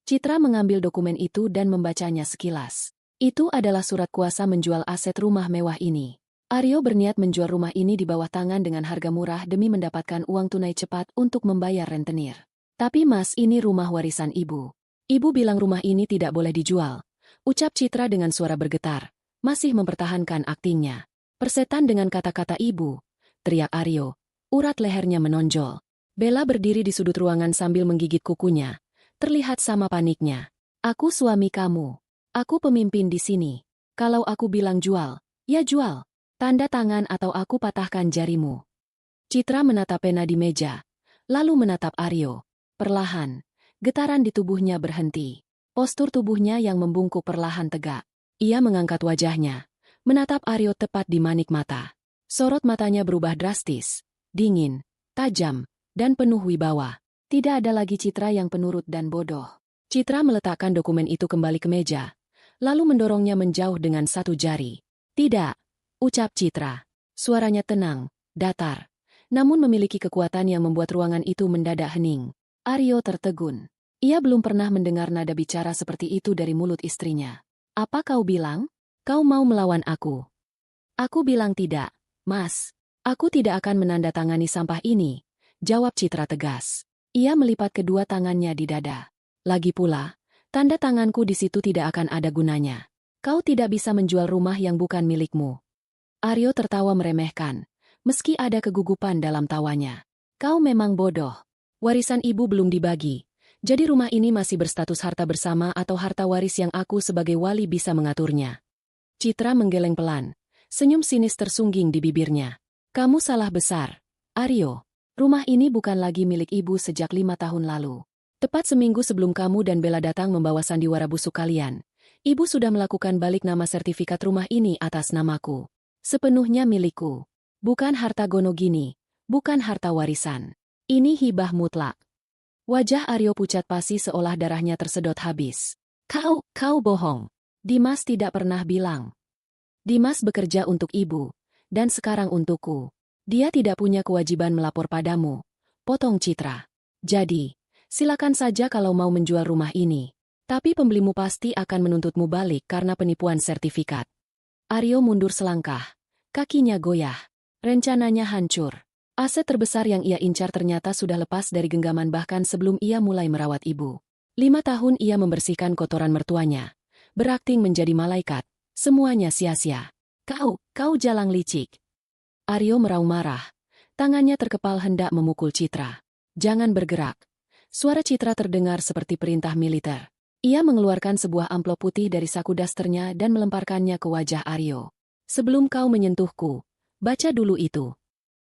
Citra mengambil dokumen itu dan membacanya sekilas. Itu adalah surat kuasa menjual aset rumah mewah ini. Aryo berniat menjual rumah ini di bawah tangan dengan harga murah demi mendapatkan uang tunai cepat untuk membayar rentenir. Tapi Mas, ini rumah warisan Ibu. Ibu bilang rumah ini tidak boleh dijual. Ucap Citra dengan suara bergetar, masih mempertahankan aktingnya. Persetan dengan kata-kata Ibu, teriak Aryo. Urat lehernya menonjol. Bella berdiri di sudut ruangan sambil menggigit kukunya. Terlihat sama paniknya. Aku suami kamu. Aku pemimpin di sini. Kalau aku bilang jual, ya jual. Tanda tangan atau aku patahkan jarimu. Citra menatap pena di meja, lalu menatap Aryo. Perlahan, getaran di tubuhnya berhenti. Postur tubuhnya yang membungkuk perlahan tegak. Ia mengangkat wajahnya, menatap Aryo tepat di manik mata. Sorot matanya berubah drastis, dingin, tajam, dan penuh wibawa. Tidak ada lagi Citra yang penurut dan bodoh. Citra meletakkan dokumen itu kembali ke meja, lalu mendorongnya menjauh dengan satu jari. Tidak. Ucap Citra. Suaranya tenang, datar, namun memiliki kekuatan yang membuat ruangan itu mendadak hening. Aryo tertegun. Ia belum pernah mendengar nada bicara seperti itu dari mulut istrinya. Apa kau bilang? Kau mau melawan aku? Aku bilang tidak, Mas. Aku tidak akan menandatangani sampah ini, jawab Citra tegas. Ia melipat kedua tangannya di dada. Lagi pula, tanda tanganku di situ tidak akan ada gunanya. Kau tidak bisa menjual rumah yang bukan milikmu. Aryo tertawa meremehkan, meski ada kegugupan dalam tawanya. Kau memang bodoh. Warisan ibu belum dibagi, jadi rumah ini masih berstatus harta bersama atau harta waris yang aku sebagai wali bisa mengaturnya. Citra menggeleng pelan, senyum sinis tersungging di bibirnya. Kamu salah besar, Aryo. Rumah ini bukan lagi milik ibu sejak 5 tahun lalu. Tepat seminggu sebelum kamu dan Bella datang membawa sandiwara busuk kalian, ibu sudah melakukan balik nama sertifikat rumah ini atas namaku. Sepenuhnya milikku. Bukan harta gonogini, bukan harta warisan. Ini hibah mutlak. Wajah Aryo pucat pasi seolah darahnya tersedot habis. Kau bohong. Dimas tidak pernah bilang. Dimas bekerja untuk ibu, dan sekarang untukku. Dia tidak punya kewajiban melapor padamu. Potong Citra. Jadi, silakan saja kalau mau menjual rumah ini. Tapi pembelimu pasti akan menuntutmu balik karena penipuan sertifikat. Aryo mundur selangkah. Kakinya goyah. Rencananya hancur. Aset terbesar yang ia incar ternyata sudah lepas dari genggaman bahkan sebelum ia mulai merawat ibu. 5 tahun ia membersihkan kotoran mertuanya. Berakting menjadi malaikat. Semuanya sia-sia. Kau jalang licik. Aryo meraung marah. Tangannya terkepal hendak memukul Citra. Jangan bergerak. Suara Citra terdengar seperti perintah militer. Ia mengeluarkan sebuah amplop putih dari saku dasternya dan melemparkannya ke wajah Aryo. Sebelum kau menyentuhku, baca dulu itu.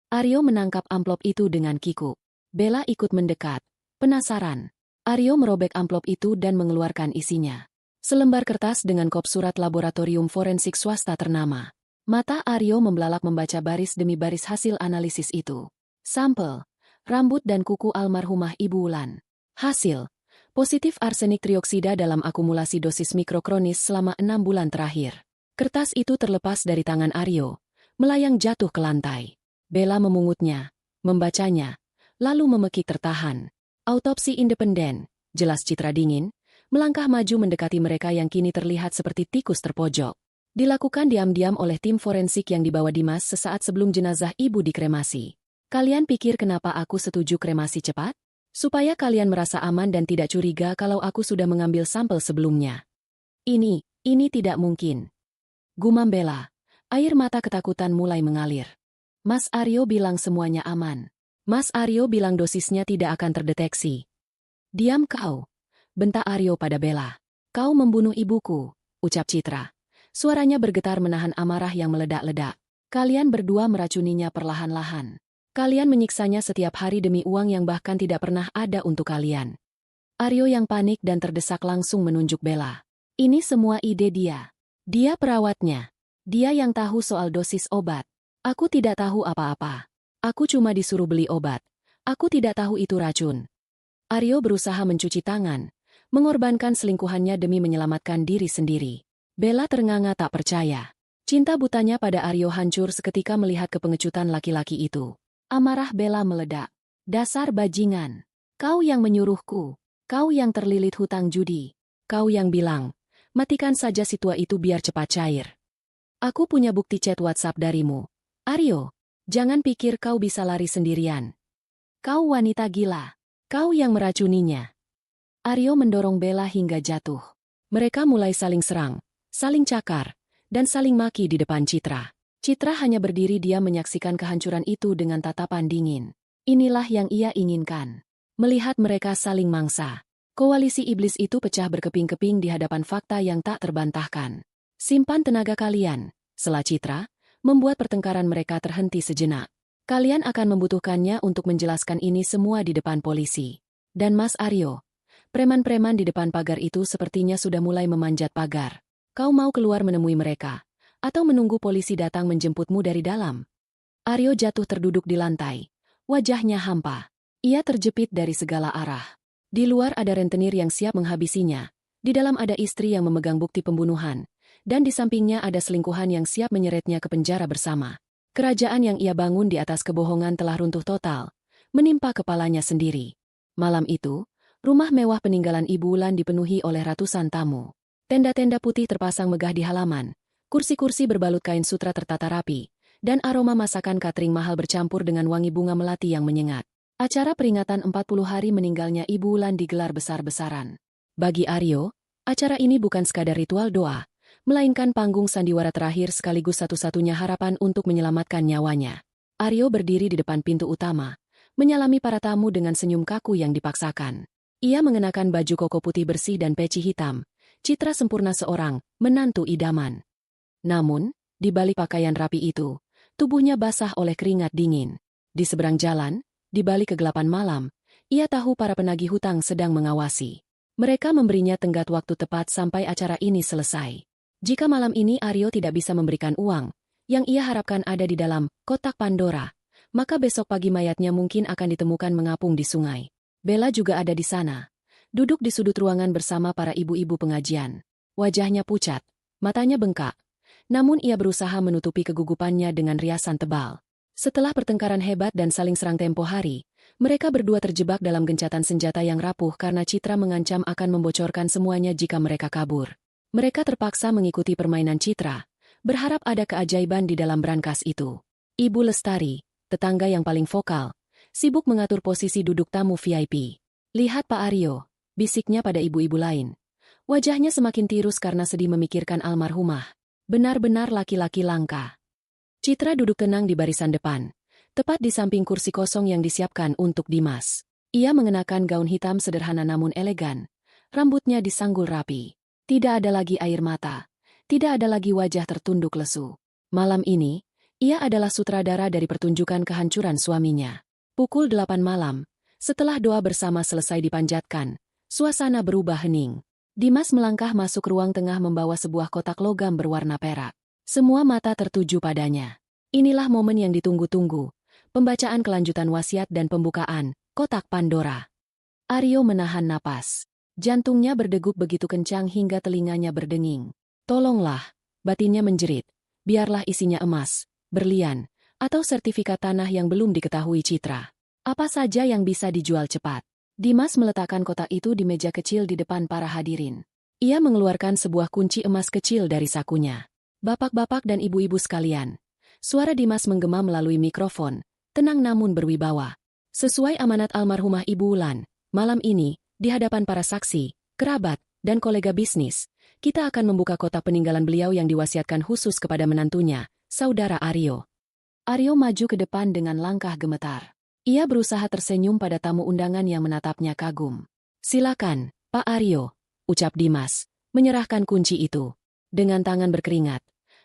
Aryo menangkap amplop itu dengan kikuk. Bella ikut mendekat. Penasaran. Aryo merobek amplop itu dan mengeluarkan isinya. Selembar kertas dengan kop surat laboratorium forensik swasta ternama. Mata Aryo membelalak membaca baris demi baris hasil analisis itu. Sampel, rambut dan kuku almarhumah Ibu Wulan. Hasil. Positif arsenik trioksida dalam akumulasi dosis mikrokronis selama 6 bulan terakhir. Kertas itu terlepas dari tangan Aryo, melayang jatuh ke lantai. Bella memungutnya, membacanya, lalu memekik tertahan. Autopsi independen, jelas Citra dingin, melangkah maju mendekati mereka yang kini terlihat seperti tikus terpojok. Dilakukan diam-diam oleh tim forensik yang dibawa Dimas sesaat sebelum jenazah ibu dikremasi. Kalian pikir kenapa aku setuju kremasi cepat? Supaya kalian merasa aman dan tidak curiga kalau aku sudah mengambil sampel sebelumnya. Ini tidak mungkin. Gumam Bella. Air mata ketakutan mulai mengalir. Mas Aryo bilang semuanya aman. Mas Aryo bilang dosisnya tidak akan terdeteksi. Diam kau. Bentak Aryo pada Bella. Kau membunuh ibuku, ucap Citra. Suaranya bergetar menahan amarah yang meledak-ledak. Kalian berdua meracuninya perlahan-lahan. Kalian menyiksanya setiap hari demi uang yang bahkan tidak pernah ada untuk kalian. Aryo yang panik dan terdesak langsung menunjuk Bella. Ini semua ide dia. Dia perawatnya. Dia yang tahu soal dosis obat. Aku tidak tahu apa-apa. Aku cuma disuruh beli obat. Aku tidak tahu itu racun. Aryo berusaha mencuci tangan, mengorbankan selingkuhannya demi menyelamatkan diri sendiri. Bella ternganga tak percaya. Cinta butanya pada Aryo hancur seketika melihat kepengecutan laki-laki itu. Amarah Bella meledak. Dasar bajingan. Kau yang menyuruhku. Kau yang terlilit hutang judi. Kau yang bilang, matikan saja si tua itu biar cepat cair. Aku punya bukti chat WhatsApp darimu. Aryo, jangan pikir kau bisa lari sendirian. Kau wanita gila. Kau yang meracuninya. Aryo mendorong Bella hingga jatuh. Mereka mulai saling serang, saling cakar, dan saling maki di depan Citra. Citra hanya berdiri diam menyaksikan kehancuran itu dengan tatapan dingin. Inilah yang ia inginkan. Melihat mereka saling mangsa. Koalisi iblis itu pecah berkeping-keping di hadapan fakta yang tak terbantahkan. Simpan tenaga kalian, sela Citra, membuat pertengkaran mereka terhenti sejenak. Kalian akan membutuhkannya untuk menjelaskan ini semua di depan polisi. Dan Mas Aryo, preman-preman di depan pagar itu sepertinya sudah mulai memanjat pagar. Kau mau keluar menemui mereka, atau menunggu polisi datang menjemputmu dari dalam? Aryo jatuh terduduk di lantai. Wajahnya hampa. Ia terjepit dari segala arah. Di luar ada rentenir yang siap menghabisinya. Di dalam ada istri yang memegang bukti pembunuhan. Dan di sampingnya ada selingkuhan yang siap menyeretnya ke penjara bersama. Kerajaan yang ia bangun di atas kebohongan telah runtuh total, menimpa kepalanya sendiri. Malam itu, rumah mewah peninggalan Ibu Wulan dipenuhi oleh ratusan tamu. Tenda-tenda putih terpasang megah di halaman, kursi-kursi berbalut kain sutra tertata rapi, dan aroma masakan catering mahal bercampur dengan wangi bunga melati yang menyengat. Acara peringatan 40 hari meninggalnya Ibu Wulan digelar besar-besaran. Bagi Aryo, acara ini bukan sekadar ritual doa, melainkan panggung sandiwara terakhir sekaligus satu-satunya harapan untuk menyelamatkan nyawanya. Aryo berdiri di depan pintu utama, menyalami para tamu dengan senyum kaku yang dipaksakan. Ia mengenakan baju koko putih bersih dan peci hitam, citra sempurna seorang menantu idaman. Namun, di balik pakaian rapi itu, tubuhnya basah oleh keringat dingin. Di seberang jalan, di balik kegelapan malam, ia tahu para penagih hutang sedang mengawasi. Mereka memberinya tenggat waktu tepat sampai acara ini selesai. Jika malam ini Aryo tidak bisa memberikan uang, yang ia harapkan ada di dalam kotak Pandora, maka besok pagi mayatnya mungkin akan ditemukan mengapung di sungai. Bella juga ada di sana, duduk di sudut ruangan bersama para ibu-ibu pengajian. Wajahnya pucat, matanya bengkak, namun ia berusaha menutupi kegugupannya dengan riasan tebal. Setelah pertengkaran hebat dan saling serang tempo hari, mereka berdua terjebak dalam gencatan senjata yang rapuh karena Citra mengancam akan membocorkan semuanya jika mereka kabur. Mereka terpaksa mengikuti permainan Citra, berharap ada keajaiban di dalam brankas itu. Ibu Lestari, tetangga yang paling vokal, sibuk mengatur posisi duduk tamu VIP. Lihat Pak Aryo, bisiknya pada ibu-ibu lain. Wajahnya semakin tirus karena sedih memikirkan almarhumah. Benar-benar laki-laki langka. Citra duduk tenang di barisan depan, tepat di samping kursi kosong yang disiapkan untuk Dimas. Ia mengenakan gaun hitam sederhana namun elegan. Rambutnya disanggul rapi. Tidak ada lagi air mata. Tidak ada lagi wajah tertunduk lesu. Malam ini, ia adalah sutradara dari pertunjukan kehancuran suaminya. Pukul 8 malam, setelah doa bersama selesai dipanjatkan, suasana berubah hening. Dimas melangkah masuk ruang tengah membawa sebuah kotak logam berwarna perak. Semua mata tertuju padanya. Inilah momen yang ditunggu-tunggu. Pembacaan kelanjutan wasiat dan pembukaan kotak Pandora. Aryo menahan napas. Jantungnya berdegup begitu kencang hingga telinganya berdenging. Tolonglah, batinnya menjerit. Biarlah isinya emas, berlian, atau sertifikat tanah yang belum diketahui Citra. Apa saja yang bisa dijual cepat. Dimas meletakkan kotak itu di meja kecil di depan para hadirin. Ia mengeluarkan sebuah kunci emas kecil dari sakunya. Bapak-bapak dan ibu-ibu sekalian. Suara Dimas menggema melalui mikrofon, tenang namun berwibawa. Sesuai amanat almarhumah Ibu Wulan, malam ini, di hadapan para saksi, kerabat, dan kolega bisnis, kita akan membuka kotak peninggalan beliau yang diwasiatkan khusus kepada menantunya, Saudara Aryo. Aryo maju ke depan dengan langkah gemetar. Ia berusaha tersenyum pada tamu undangan yang menatapnya kagum. Silakan, Pak Aryo, ucap Dimas, menyerahkan kunci itu. Dengan tangan berkeringat,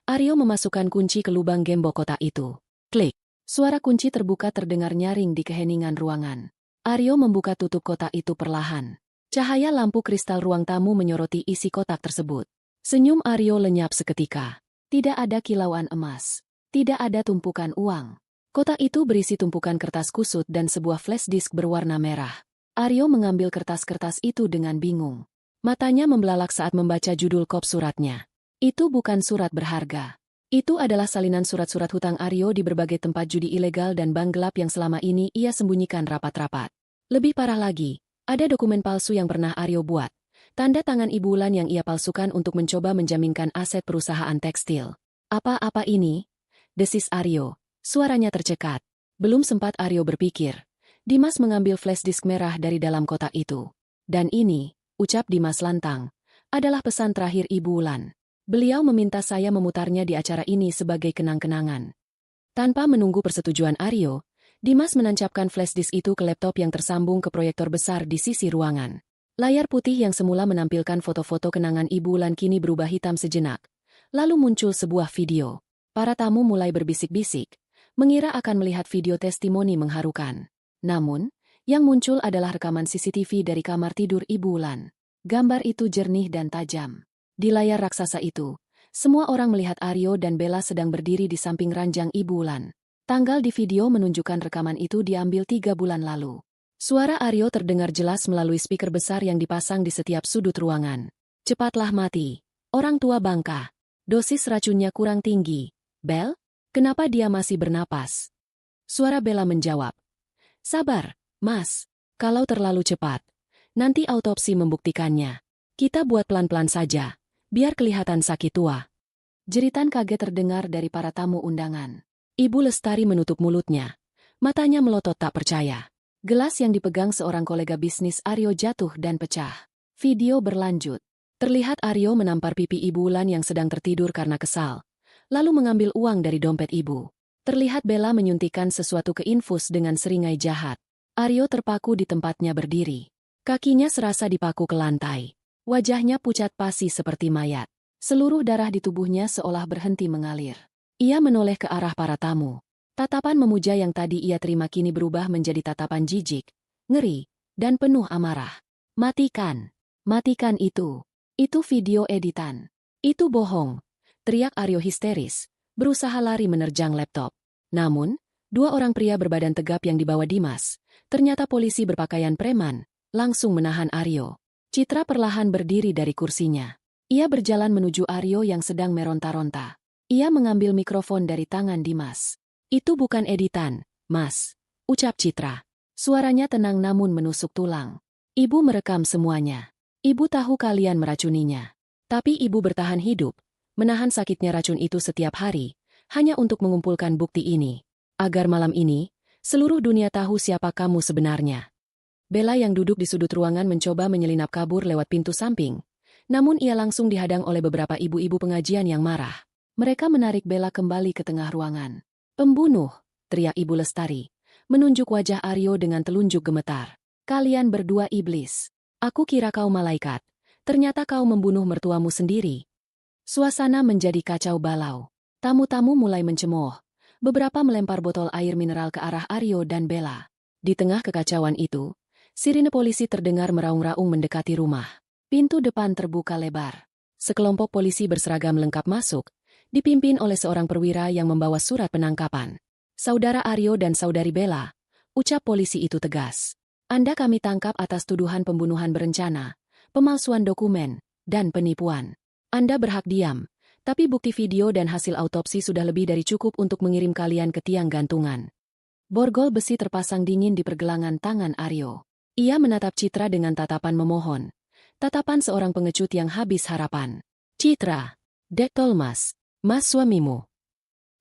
Aryo memasukkan kunci ke lubang gembok kotak itu. Klik. Suara kunci terbuka terdengar nyaring di keheningan ruangan. Aryo membuka tutup kotak itu perlahan. Cahaya lampu kristal ruang tamu menyoroti isi kotak tersebut. Senyum Aryo lenyap seketika. Tidak ada kilauan emas. Tidak ada tumpukan uang. Kotak itu berisi tumpukan kertas kusut dan sebuah flash disk berwarna merah. Aryo mengambil kertas-kertas itu dengan bingung. Matanya membelalak saat membaca judul kop suratnya. Itu bukan surat berharga. Itu adalah salinan surat-surat hutang Aryo di berbagai tempat judi ilegal dan bank gelap yang selama ini ia sembunyikan rapat-rapat. Lebih parah lagi, ada dokumen palsu yang pernah Aryo buat. Tanda tangan Ibu Wulan yang ia palsukan untuk mencoba menjaminkan aset perusahaan tekstil. Apa-apa ini? Desis Aryo. Suaranya tercekat. Belum sempat Aryo berpikir. Dimas mengambil flash disk merah dari dalam kotak itu. Dan ini, ucap Dimas lantang, adalah pesan terakhir Ibu Wulan. Beliau meminta saya memutarnya di acara ini sebagai kenang-kenangan. Tanpa menunggu persetujuan Aryo, Dimas menancapkan flash disk itu ke laptop yang tersambung ke proyektor besar di sisi ruangan. Layar putih yang semula menampilkan foto-foto kenangan Ibu Wulan kini berubah hitam sejenak. Lalu muncul sebuah video. Para tamu mulai berbisik-bisik, mengira akan melihat video testimoni mengharukan. Namun, yang muncul adalah rekaman CCTV dari kamar tidur Ibu Wulan. Gambar itu jernih dan tajam. Di layar raksasa itu, semua orang melihat Aryo dan Bella sedang berdiri di samping ranjang Ibu Wulan. Tanggal di video menunjukkan rekaman itu diambil 3 bulan lalu. Suara Aryo terdengar jelas melalui speaker besar yang dipasang di setiap sudut ruangan. Cepatlah mati. Orang tua bangka. Dosis racunnya kurang tinggi. Bel, kenapa dia masih bernapas? Suara Bella menjawab. Sabar, Mas. Kalau terlalu cepat, nanti autopsi membuktikannya. Kita buat pelan-pelan saja, biar kelihatan sakit tua. Jeritan kaget terdengar dari para tamu undangan. Ibu Lestari menutup mulutnya. Matanya melotot tak percaya. Gelas yang dipegang seorang kolega bisnis Aryo jatuh dan pecah. Video berlanjut. Terlihat Aryo menampar pipi Ibu Wulan yang sedang tertidur karena kesal. Lalu mengambil uang dari dompet ibu. Terlihat Bella menyuntikkan sesuatu ke infus dengan seringai jahat. Aryo terpaku di tempatnya berdiri. Kakinya serasa dipaku ke lantai. Wajahnya pucat pasi seperti mayat. Seluruh darah di tubuhnya seolah berhenti mengalir. Ia menoleh ke arah para tamu. Tatapan memuja yang tadi ia terima kini berubah menjadi tatapan jijik, ngeri, dan penuh amarah. Matikan! Matikan itu! Itu video editan. Itu bohong! Teriak Aryo histeris, berusaha lari menerjang laptop. Namun, 2 orang pria berbadan tegap yang dibawa Dimas, ternyata polisi berpakaian preman, langsung menahan Aryo. Citra perlahan berdiri dari kursinya. Ia berjalan menuju Aryo yang sedang meronta-ronta. Ia mengambil mikrofon dari tangan Dimas. Itu bukan editan, Mas, ucap Citra. Suaranya tenang namun menusuk tulang. Ibu merekam semuanya. Ibu tahu kalian meracuninya. Tapi ibu bertahan hidup, menahan sakitnya racun itu setiap hari, hanya untuk mengumpulkan bukti ini. Agar malam ini, seluruh dunia tahu siapa kamu sebenarnya. Bella yang duduk di sudut ruangan mencoba menyelinap kabur lewat pintu samping. Namun ia langsung dihadang oleh beberapa ibu-ibu pengajian yang marah. Mereka menarik Bella kembali ke tengah ruangan. Pembunuh, teriak Ibu Lestari, menunjuk wajah Aryo dengan telunjuk gemetar. Kalian berdua iblis. Aku kira kau malaikat. Ternyata kau membunuh mertuamu sendiri. Suasana menjadi kacau balau. Tamu-tamu mulai mencemooh. Beberapa melempar botol air mineral ke arah Aryo dan Bella. Di tengah kekacauan itu, sirine polisi terdengar meraung-raung mendekati rumah. Pintu depan terbuka lebar. Sekelompok polisi berseragam lengkap masuk, dipimpin oleh seorang perwira yang membawa surat penangkapan. Saudara Aryo dan saudari Bella, ucap polisi itu tegas. Anda kami tangkap atas tuduhan pembunuhan berencana, pemalsuan dokumen, dan penipuan. Anda berhak diam, tapi bukti video dan hasil autopsi sudah lebih dari cukup untuk mengirim kalian ke tiang gantungan. Borgol besi terpasang dingin di pergelangan tangan Aryo. Ia menatap Citra dengan tatapan memohon. Tatapan seorang pengecut yang habis harapan. Citra, Dek Tolmas, Mas suamimu.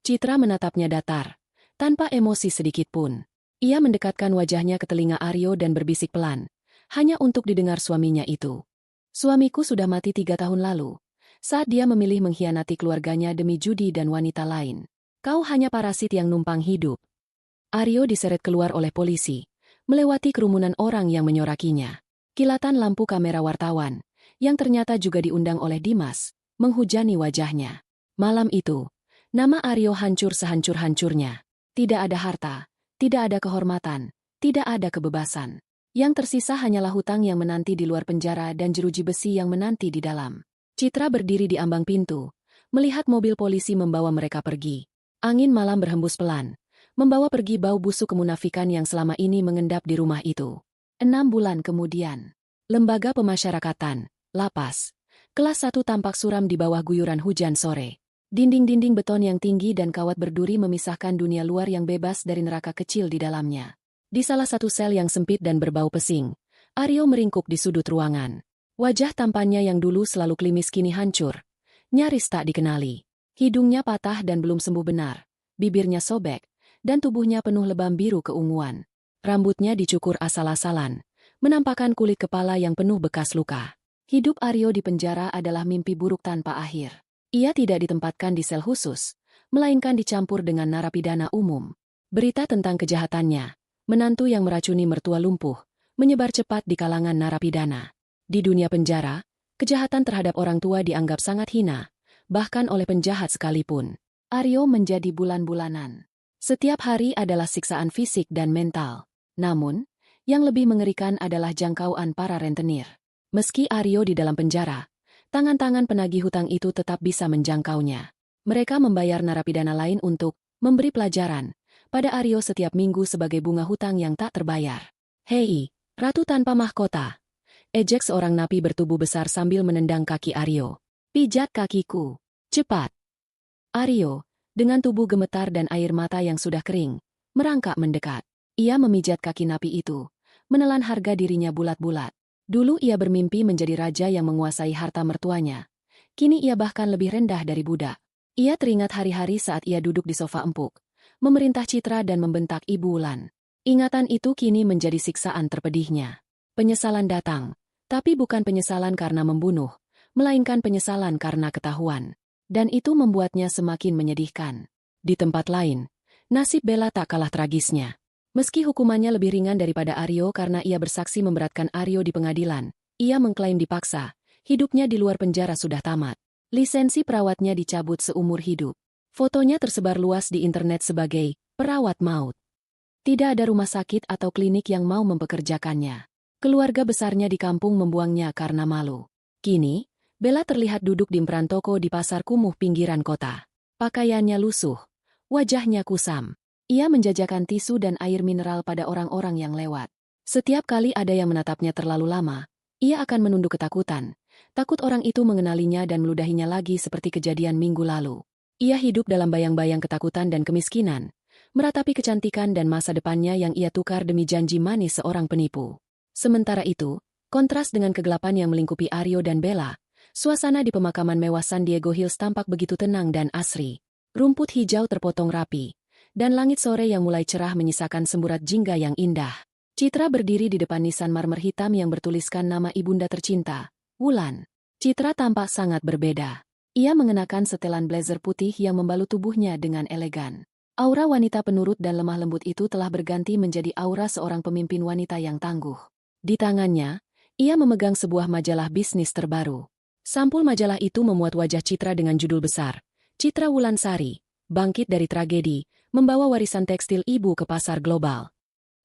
Citra menatapnya datar, tanpa emosi sedikit pun. Ia mendekatkan wajahnya ke telinga Aryo dan berbisik pelan, hanya untuk didengar suaminya itu. Suamiku sudah mati 3 tahun lalu, saat dia memilih mengkhianati keluarganya demi judi dan wanita lain. Kau hanya parasit yang numpang hidup. Aryo diseret keluar oleh polisi, melewati kerumunan orang yang menyorakinya. Kilatan lampu kamera wartawan, yang ternyata juga diundang oleh Dimas, menghujani wajahnya. Malam itu, nama Aryo hancur sehancur-hancurnya. Tidak ada harta, tidak ada kehormatan, tidak ada kebebasan. Yang tersisa hanyalah hutang yang menanti di luar penjara dan jeruji besi yang menanti di dalam. Citra berdiri di ambang pintu, melihat mobil polisi membawa mereka pergi. Angin malam berhembus pelan, membawa pergi bau busuk kemunafikan yang selama ini mengendap di rumah itu. 6 bulan kemudian, lembaga pemasyarakatan, lapas, kelas 1 tampak suram di bawah guyuran hujan sore. Dinding-dinding beton yang tinggi dan kawat berduri memisahkan dunia luar yang bebas dari neraka kecil di dalamnya. Di salah satu sel yang sempit dan berbau pesing, Aryo meringkuk di sudut ruangan. Wajah tampannya yang dulu selalu klimis kini hancur, nyaris tak dikenali. Hidungnya patah dan belum sembuh benar, bibirnya sobek, dan tubuhnya penuh lebam biru keunguan. Rambutnya dicukur asal-asalan, menampakkan kulit kepala yang penuh bekas luka. Hidup Aryo di penjara adalah mimpi buruk tanpa akhir. Ia tidak ditempatkan di sel khusus, melainkan dicampur dengan narapidana umum. Berita tentang kejahatannya, menantu yang meracuni mertua lumpuh, menyebar cepat di kalangan narapidana. Di dunia penjara, kejahatan terhadap orang tua dianggap sangat hina, bahkan oleh penjahat sekalipun. Aryo menjadi bulan-bulanan. Setiap hari adalah siksaan fisik dan mental. Namun, yang lebih mengerikan adalah jangkauan para rentenir. Meski Aryo di dalam penjara, tangan-tangan penagih hutang itu tetap bisa menjangkaunya. Mereka membayar narapidana lain untuk memberi pelajaran pada Aryo setiap minggu sebagai bunga hutang yang tak terbayar. "Hei, ratu tanpa mahkota!" ejek seorang napi bertubuh besar sambil menendang kaki Aryo. "Pijat kakiku, cepat!" Aryo, dengan tubuh gemetar dan air mata yang sudah kering, merangkak mendekat. Ia memijat kaki napi itu, menelan harga dirinya bulat-bulat. Dulu ia bermimpi menjadi raja yang menguasai harta mertuanya. Kini ia bahkan lebih rendah dari budak. Ia teringat hari-hari saat ia duduk di sofa empuk, memerintah Citra dan membentak Ibu Wulan. Ingatan itu kini menjadi siksaan terpedihnya. Penyesalan datang, tapi bukan penyesalan karena membunuh, melainkan penyesalan karena ketahuan. Dan itu membuatnya semakin menyedihkan. Di tempat lain, nasib Bella tak kalah tragisnya. Meski hukumannya lebih ringan daripada Aryo karena ia bersaksi memberatkan Aryo di pengadilan, ia mengklaim dipaksa, hidupnya di luar penjara sudah tamat. Lisensi perawatnya dicabut seumur hidup. Fotonya tersebar luas di internet sebagai perawat maut. Tidak ada rumah sakit atau klinik yang mau mempekerjakannya. Keluarga besarnya di kampung membuangnya karena malu. Kini, Bella terlihat duduk di emperan toko di pasar kumuh pinggiran kota. Pakaiannya lusuh, wajahnya kusam. Ia menjajakan tisu dan air mineral pada orang-orang yang lewat. Setiap kali ada yang menatapnya terlalu lama, ia akan menunduk ketakutan. Takut orang itu mengenalinya dan meludahinya lagi seperti kejadian minggu lalu. Ia hidup dalam bayang-bayang ketakutan dan kemiskinan, meratapi kecantikan dan masa depannya yang ia tukar demi janji manis seorang penipu. Sementara itu, kontras dengan kegelapan yang melingkupi Aryo dan Bella, suasana di pemakaman mewah San Diego Hills tampak begitu tenang dan asri. Rumput hijau terpotong rapi, dan langit sore yang mulai cerah menyisakan semburat jingga yang indah. Citra berdiri di depan nisan marmer hitam yang bertuliskan nama ibunda tercinta, Wulan. Citra tampak sangat berbeda. Ia mengenakan setelan blazer putih yang membalut tubuhnya dengan elegan. Aura wanita penurut dan lemah lembut itu telah berganti menjadi aura seorang pemimpin wanita yang tangguh. Di tangannya, ia memegang sebuah majalah bisnis terbaru. Sampul majalah itu memuat wajah Citra dengan judul besar, Citra Wulansari, bangkit dari tragedi, membawa warisan tekstil ibu ke pasar global.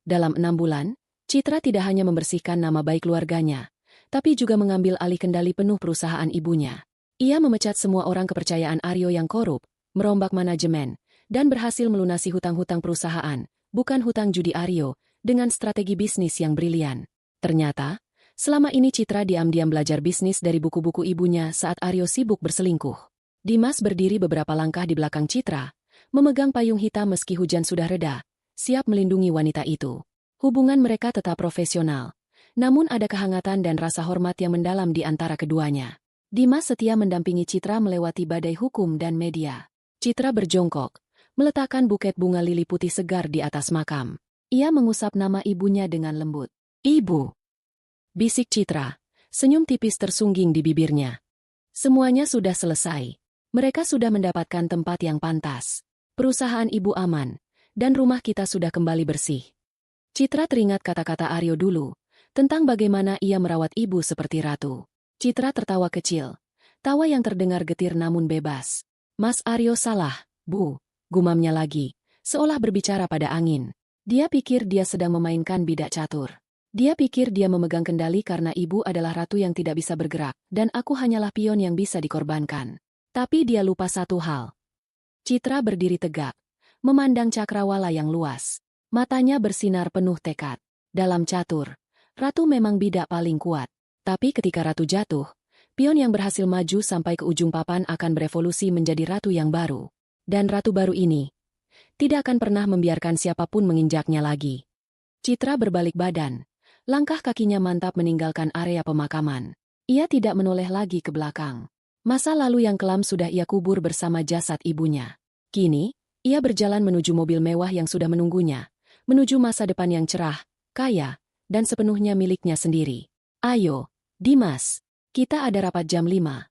Dalam 6 bulan, Citra tidak hanya membersihkan nama baik keluarganya, tapi juga mengambil alih kendali penuh perusahaan ibunya. Ia memecat semua orang kepercayaan Aryo yang korup, merombak manajemen, dan berhasil melunasi hutang-hutang perusahaan, bukan hutang judi Aryo, dengan strategi bisnis yang brilian. Ternyata, selama ini Citra diam-diam belajar bisnis dari buku-buku ibunya saat Aryo sibuk berselingkuh. Dimas berdiri beberapa langkah di belakang Citra, memegang payung hitam meski hujan sudah reda, siap melindungi wanita itu. Hubungan mereka tetap profesional, namun ada kehangatan dan rasa hormat yang mendalam di antara keduanya. Dimas setia mendampingi Citra melewati badai hukum dan media. Citra berjongkok, meletakkan buket bunga lili putih segar di atas makam. Ia mengusap nama ibunya dengan lembut. "Ibu," bisik Citra, senyum tipis tersungging di bibirnya. Semuanya sudah selesai. Mereka sudah mendapatkan tempat yang pantas. Perusahaan ibu aman, dan rumah kita sudah kembali bersih. Citra teringat kata-kata Aryo dulu, tentang bagaimana ia merawat ibu seperti ratu. Citra tertawa kecil, tawa yang terdengar getir namun bebas. "Mas Aryo salah, Bu," gumamnya lagi, seolah berbicara pada angin. Dia pikir dia sedang memainkan bidak catur. Dia pikir dia memegang kendali karena ibu adalah ratu yang tidak bisa bergerak, dan aku hanyalah pion yang bisa dikorbankan. Tapi dia lupa satu hal. Citra berdiri tegak, memandang cakrawala yang luas. Matanya bersinar penuh tekad. Dalam catur, ratu memang bidak paling kuat. Tapi ketika ratu jatuh, pion yang berhasil maju sampai ke ujung papan akan berevolusi menjadi ratu yang baru. Dan ratu baru ini tidak akan pernah membiarkan siapapun menginjaknya lagi. Citra berbalik badan. Langkah kakinya mantap meninggalkan area pemakaman. Ia tidak menoleh lagi ke belakang. Masa lalu yang kelam sudah ia kubur bersama jasad ibunya. Kini, ia berjalan menuju mobil mewah yang sudah menunggunya, menuju masa depan yang cerah, kaya, dan sepenuhnya miliknya sendiri. Ayo, Dimas, kita ada rapat jam 5.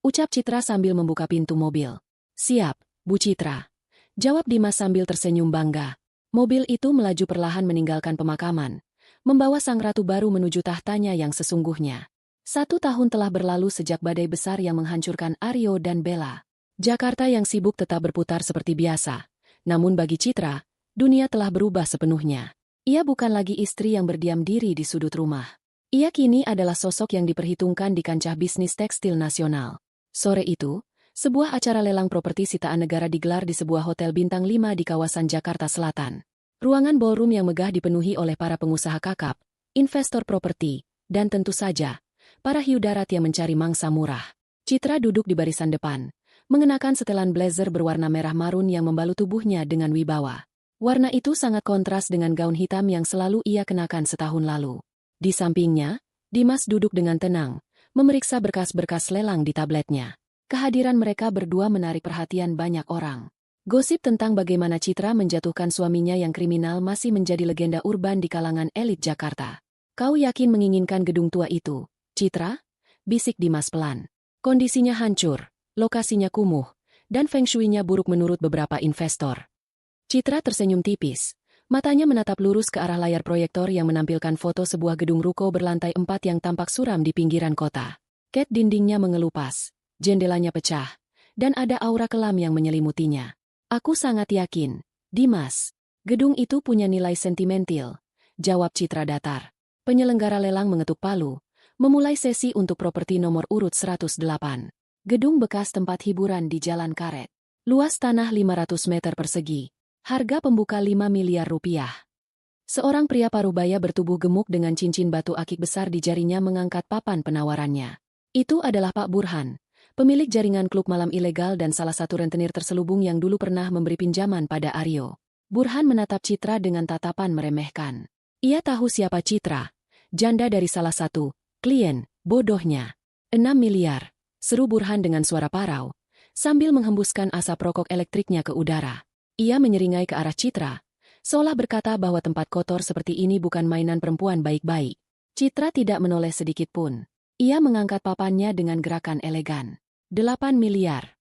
Ucap Citra sambil membuka pintu mobil. Siap, Bu Citra. Jawab Dimas sambil tersenyum bangga. Mobil itu melaju perlahan meninggalkan pemakaman, membawa sang ratu baru menuju tahtanya yang sesungguhnya. 1 tahun telah berlalu sejak badai besar yang menghancurkan Aryo dan Bella. Jakarta yang sibuk tetap berputar seperti biasa. Namun bagi Citra, dunia telah berubah sepenuhnya. Ia bukan lagi istri yang berdiam diri di sudut rumah. Ia kini adalah sosok yang diperhitungkan di kancah bisnis tekstil nasional. Sore itu, sebuah acara lelang properti sitaan negara digelar di sebuah hotel bintang 5 di kawasan Jakarta Selatan. Ruangan ballroom yang megah dipenuhi oleh para pengusaha kakap, investor properti, dan tentu saja, para hiu darat yang mencari mangsa murah. Citra duduk di barisan depan, mengenakan setelan blazer berwarna merah marun yang membalut tubuhnya dengan wibawa. Warna itu sangat kontras dengan gaun hitam yang selalu ia kenakan setahun lalu. Di sampingnya, Dimas duduk dengan tenang, memeriksa berkas-berkas lelang di tabletnya. Kehadiran mereka berdua menarik perhatian banyak orang. Gosip tentang bagaimana Citra menjatuhkan suaminya yang kriminal masih menjadi legenda urban di kalangan elit Jakarta. Kau yakin menginginkan gedung tua itu, Citra? Bisik Dimas pelan. Kondisinya hancur, lokasinya kumuh, dan feng shui-nya buruk menurut beberapa investor. Citra tersenyum tipis. Matanya menatap lurus ke arah layar proyektor yang menampilkan foto sebuah gedung ruko berlantai 4 yang tampak suram di pinggiran kota. Cat dindingnya mengelupas, jendelanya pecah, dan ada aura kelam yang menyelimutinya. Aku sangat yakin, Dimas, gedung itu punya nilai sentimental, jawab Citra datar. Penyelenggara lelang mengetuk palu, memulai sesi untuk properti nomor urut 108. Gedung bekas tempat hiburan di Jalan Karet. Luas tanah 500 meter persegi. Harga pembuka 5 miliar rupiah. Seorang pria parubaya bertubuh gemuk dengan cincin batu akik besar di jarinya mengangkat papan penawarannya. Itu adalah Pak Burhan, pemilik jaringan klub malam ilegal dan salah satu rentenir terselubung yang dulu pernah memberi pinjaman pada Aryo. Burhan menatap Citra dengan tatapan meremehkan. Ia tahu siapa Citra, janda dari salah satu klien, bodohnya. 6 miliar, seru Burhan dengan suara parau, sambil menghembuskan asap rokok elektriknya ke udara. Ia menyeringai ke arah Citra, seolah berkata bahwa tempat kotor seperti ini bukan mainan perempuan baik-baik. Citra tidak menoleh sedikit pun. Ia mengangkat papannya dengan gerakan elegan. 8 miliar.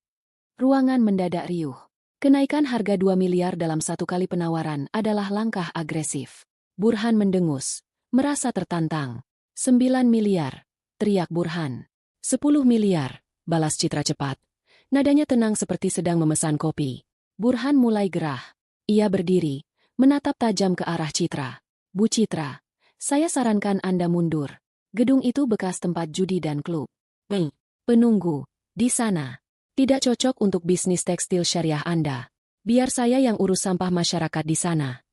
Ruangan mendadak riuh. Kenaikan harga 2 miliar dalam satu kali penawaran adalah langkah agresif. Burhan mendengus, merasa tertantang. 9 miliar, teriak Burhan. 10 miliar, balas Citra cepat. Nadanya tenang seperti sedang memesan kopi. Burhan mulai gerah. Ia berdiri, menatap tajam ke arah Citra. Bu Citra, saya sarankan Anda mundur. Gedung itu bekas tempat judi dan klub. Penunggu, di sana. Tidak cocok untuk bisnis tekstil syariah Anda. Biar saya yang urus sampah masyarakat di sana.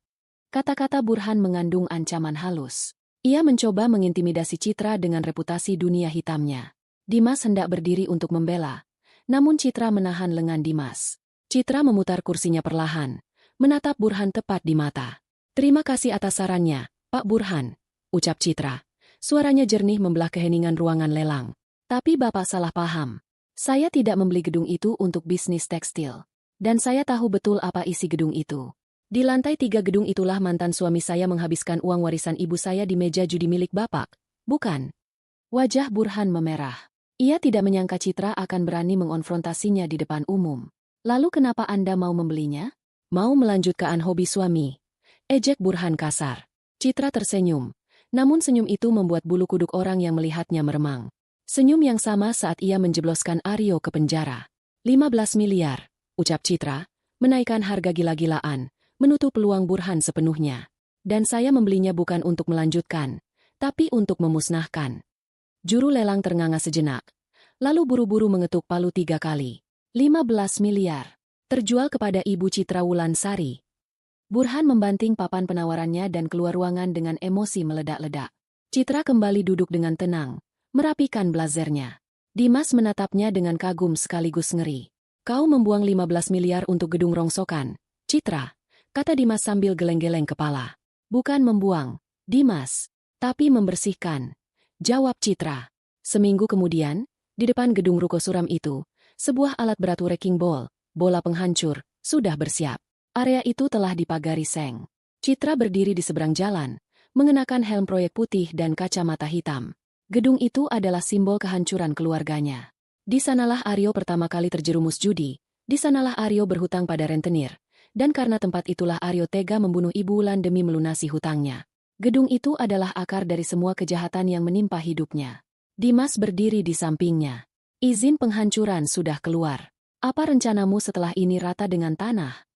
Kata-kata Burhan mengandung ancaman halus. Ia mencoba mengintimidasi Citra dengan reputasi dunia hitamnya. Dimas hendak berdiri untuk membela, namun Citra menahan lengan Dimas. Citra memutar kursinya perlahan, menatap Burhan tepat di mata. Terima kasih atas sarannya, Pak Burhan, ucap Citra. Suaranya jernih membelah keheningan ruangan lelang. Tapi Bapak salah paham. Saya tidak membeli gedung itu untuk bisnis tekstil. Dan saya tahu betul apa isi gedung itu. Di lantai 3 gedung itulah mantan suami saya menghabiskan uang warisan ibu saya di meja judi milik Bapak, bukan? Wajah Burhan memerah. Ia tidak menyangka Citra akan berani mengonfrontasinya di depan umum. Lalu kenapa Anda mau membelinya? Mau melanjutkan hobi suami? Ejek Burhan kasar. Citra tersenyum. Namun senyum itu membuat bulu kuduk orang yang melihatnya meremang. Senyum yang sama saat ia menjebloskan Aryo ke penjara. 15 miliar, ucap Citra, menaikkan harga gila-gilaan, menutup peluang Burhan sepenuhnya. Dan saya membelinya bukan untuk melanjutkan, tapi untuk memusnahkan. Juru lelang ternganga sejenak, lalu buru-buru mengetuk palu 3 kali. 15 miliar. Terjual kepada Ibu Citra Wulansari. Burhan membanting papan penawarannya dan keluar ruangan dengan emosi meledak-ledak. Citra kembali duduk dengan tenang, merapikan blazernya. Dimas menatapnya dengan kagum sekaligus ngeri. Kau membuang 15 miliar untuk gedung rongsokan, Citra, kata Dimas sambil geleng-geleng kepala. Bukan membuang, Dimas, tapi membersihkan, jawab Citra. Seminggu kemudian, Di depan gedung ruko suram itu, sebuah alat berat wrecking ball, bola penghancur, sudah bersiap. Area itu telah dipagari seng. Citra berdiri di seberang jalan, mengenakan helm proyek putih dan kacamata hitam. Gedung itu adalah simbol kehancuran keluarganya. Di sanalah Aryo pertama kali terjerumus judi, di sanalah Aryo berhutang pada rentenir, dan karena tempat itulah Aryo tega membunuh Ibu Wulan demi melunasi hutangnya. Gedung itu adalah akar dari semua kejahatan yang menimpa hidupnya. Dimas berdiri di sampingnya. Izin penghancuran sudah keluar. Apa rencanamu setelah ini rata dengan tanah?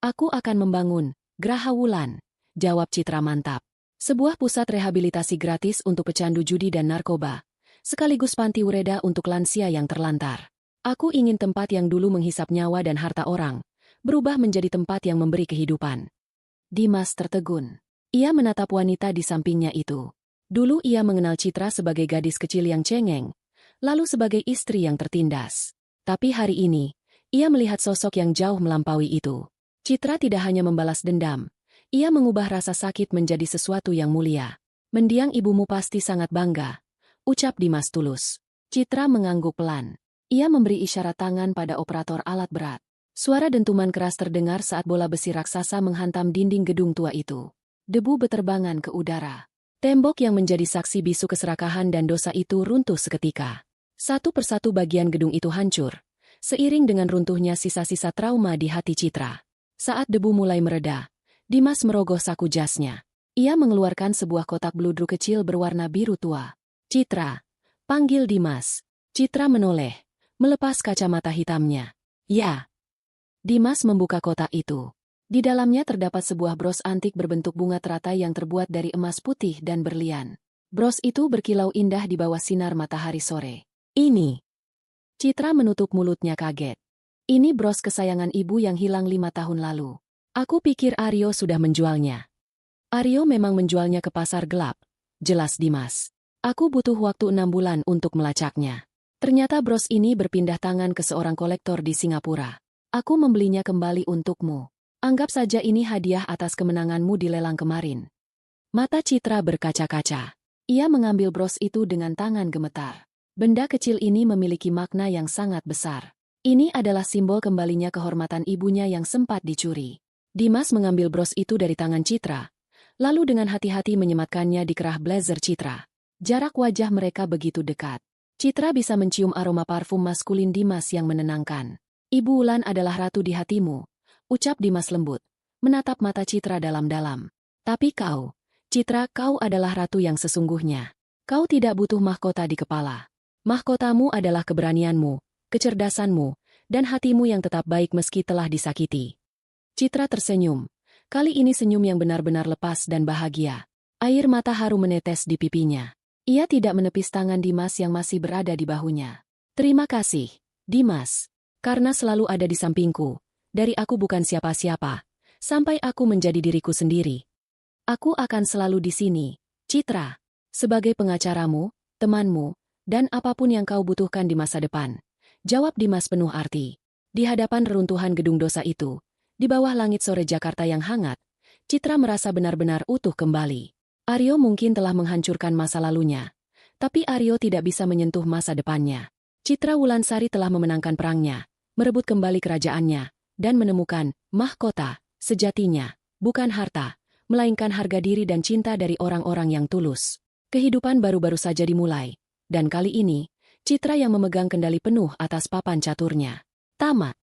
Aku akan membangun Graha Wulan, jawab Citra mantap. Sebuah pusat rehabilitasi gratis untuk pecandu judi dan narkoba, sekaligus panti ureda untuk lansia yang terlantar. Aku ingin tempat yang dulu menghisap nyawa dan harta orang, berubah menjadi tempat yang memberi kehidupan. Dimas tertegun. Ia menatap wanita di sampingnya itu. Dulu ia mengenal Citra sebagai gadis kecil yang cengeng, lalu sebagai istri yang tertindas. Tapi hari ini, ia melihat sosok yang jauh melampaui itu. Citra tidak hanya membalas dendam, ia mengubah rasa sakit menjadi sesuatu yang mulia. Mendiang ibumu pasti sangat bangga, ucap Dimas tulus. Citra mengangguk pelan. Ia memberi isyarat tangan pada operator alat berat. Suara dentuman keras terdengar saat bola besi raksasa menghantam dinding gedung tua itu. Debu beterbangan ke udara. Tembok yang menjadi saksi bisu keserakahan dan dosa itu runtuh seketika. Satu persatu bagian gedung itu hancur, seiring dengan runtuhnya sisa-sisa trauma di hati Citra. Saat debu mulai mereda, Dimas merogoh saku jasnya. Ia mengeluarkan sebuah kotak bludru kecil berwarna biru tua. Citra, panggil Dimas. Citra menoleh, melepas kacamata hitamnya. Ya. Dimas membuka kotak itu. Di dalamnya terdapat sebuah bros antik berbentuk bunga teratai yang terbuat dari emas putih dan berlian. Bros itu berkilau indah di bawah sinar matahari sore. Ini. Citra menutup mulutnya kaget. Ini bros kesayangan ibu yang hilang 5 tahun lalu. Aku pikir Aryo sudah menjualnya. Aryo memang menjualnya ke pasar gelap, jelas Dimas. Aku butuh waktu 6 bulan untuk melacaknya. Ternyata bros ini berpindah tangan ke seorang kolektor di Singapura. Aku membelinya kembali untukmu. Anggap saja ini hadiah atas kemenanganmu di lelang kemarin. Mata Citra berkaca-kaca. Ia mengambil bros itu dengan tangan gemetar. Benda kecil ini memiliki makna yang sangat besar. Ini adalah simbol kembalinya kehormatan ibunya yang sempat dicuri. Dimas mengambil bros itu dari tangan Citra, lalu dengan hati-hati menyematkannya di kerah blazer Citra. Jarak wajah mereka begitu dekat. Citra bisa mencium aroma parfum maskulin Dimas yang menenangkan. Ibu Wulan adalah ratu di hatimu, ucap Dimas lembut, menatap mata Citra dalam-dalam. Tapi kau, Citra, kau adalah ratu yang sesungguhnya. Kau tidak butuh mahkota di kepala. Mahkotamu adalah keberanianmu, kecerdasanmu, dan hatimu yang tetap baik meski telah disakiti. Citra tersenyum. Kali ini senyum yang benar-benar lepas dan bahagia. Air mata haru menetes di pipinya. Ia tidak menepis tangan Dimas yang masih berada di bahunya. Terima kasih, Dimas. Karena selalu ada di sampingku. Dari aku bukan siapa-siapa, sampai aku menjadi diriku sendiri. Aku akan selalu di sini, Citra. Sebagai pengacaramu, temanmu, dan apapun yang kau butuhkan di masa depan. Jawab Dimas penuh arti. Di hadapan reruntuhan gedung dosa itu, di bawah langit sore Jakarta yang hangat, Citra merasa benar-benar utuh kembali. Aryo mungkin telah menghancurkan masa lalunya, tapi Aryo tidak bisa menyentuh masa depannya. Citra Wulansari telah memenangkan perangnya, merebut kembali kerajaannya, dan menemukan mahkota sejatinya, bukan harta, melainkan harga diri dan cinta dari orang-orang yang tulus. Kehidupan baru-baru saja dimulai, dan kali ini, Citra yang memegang kendali penuh atas papan caturnya. Tamat.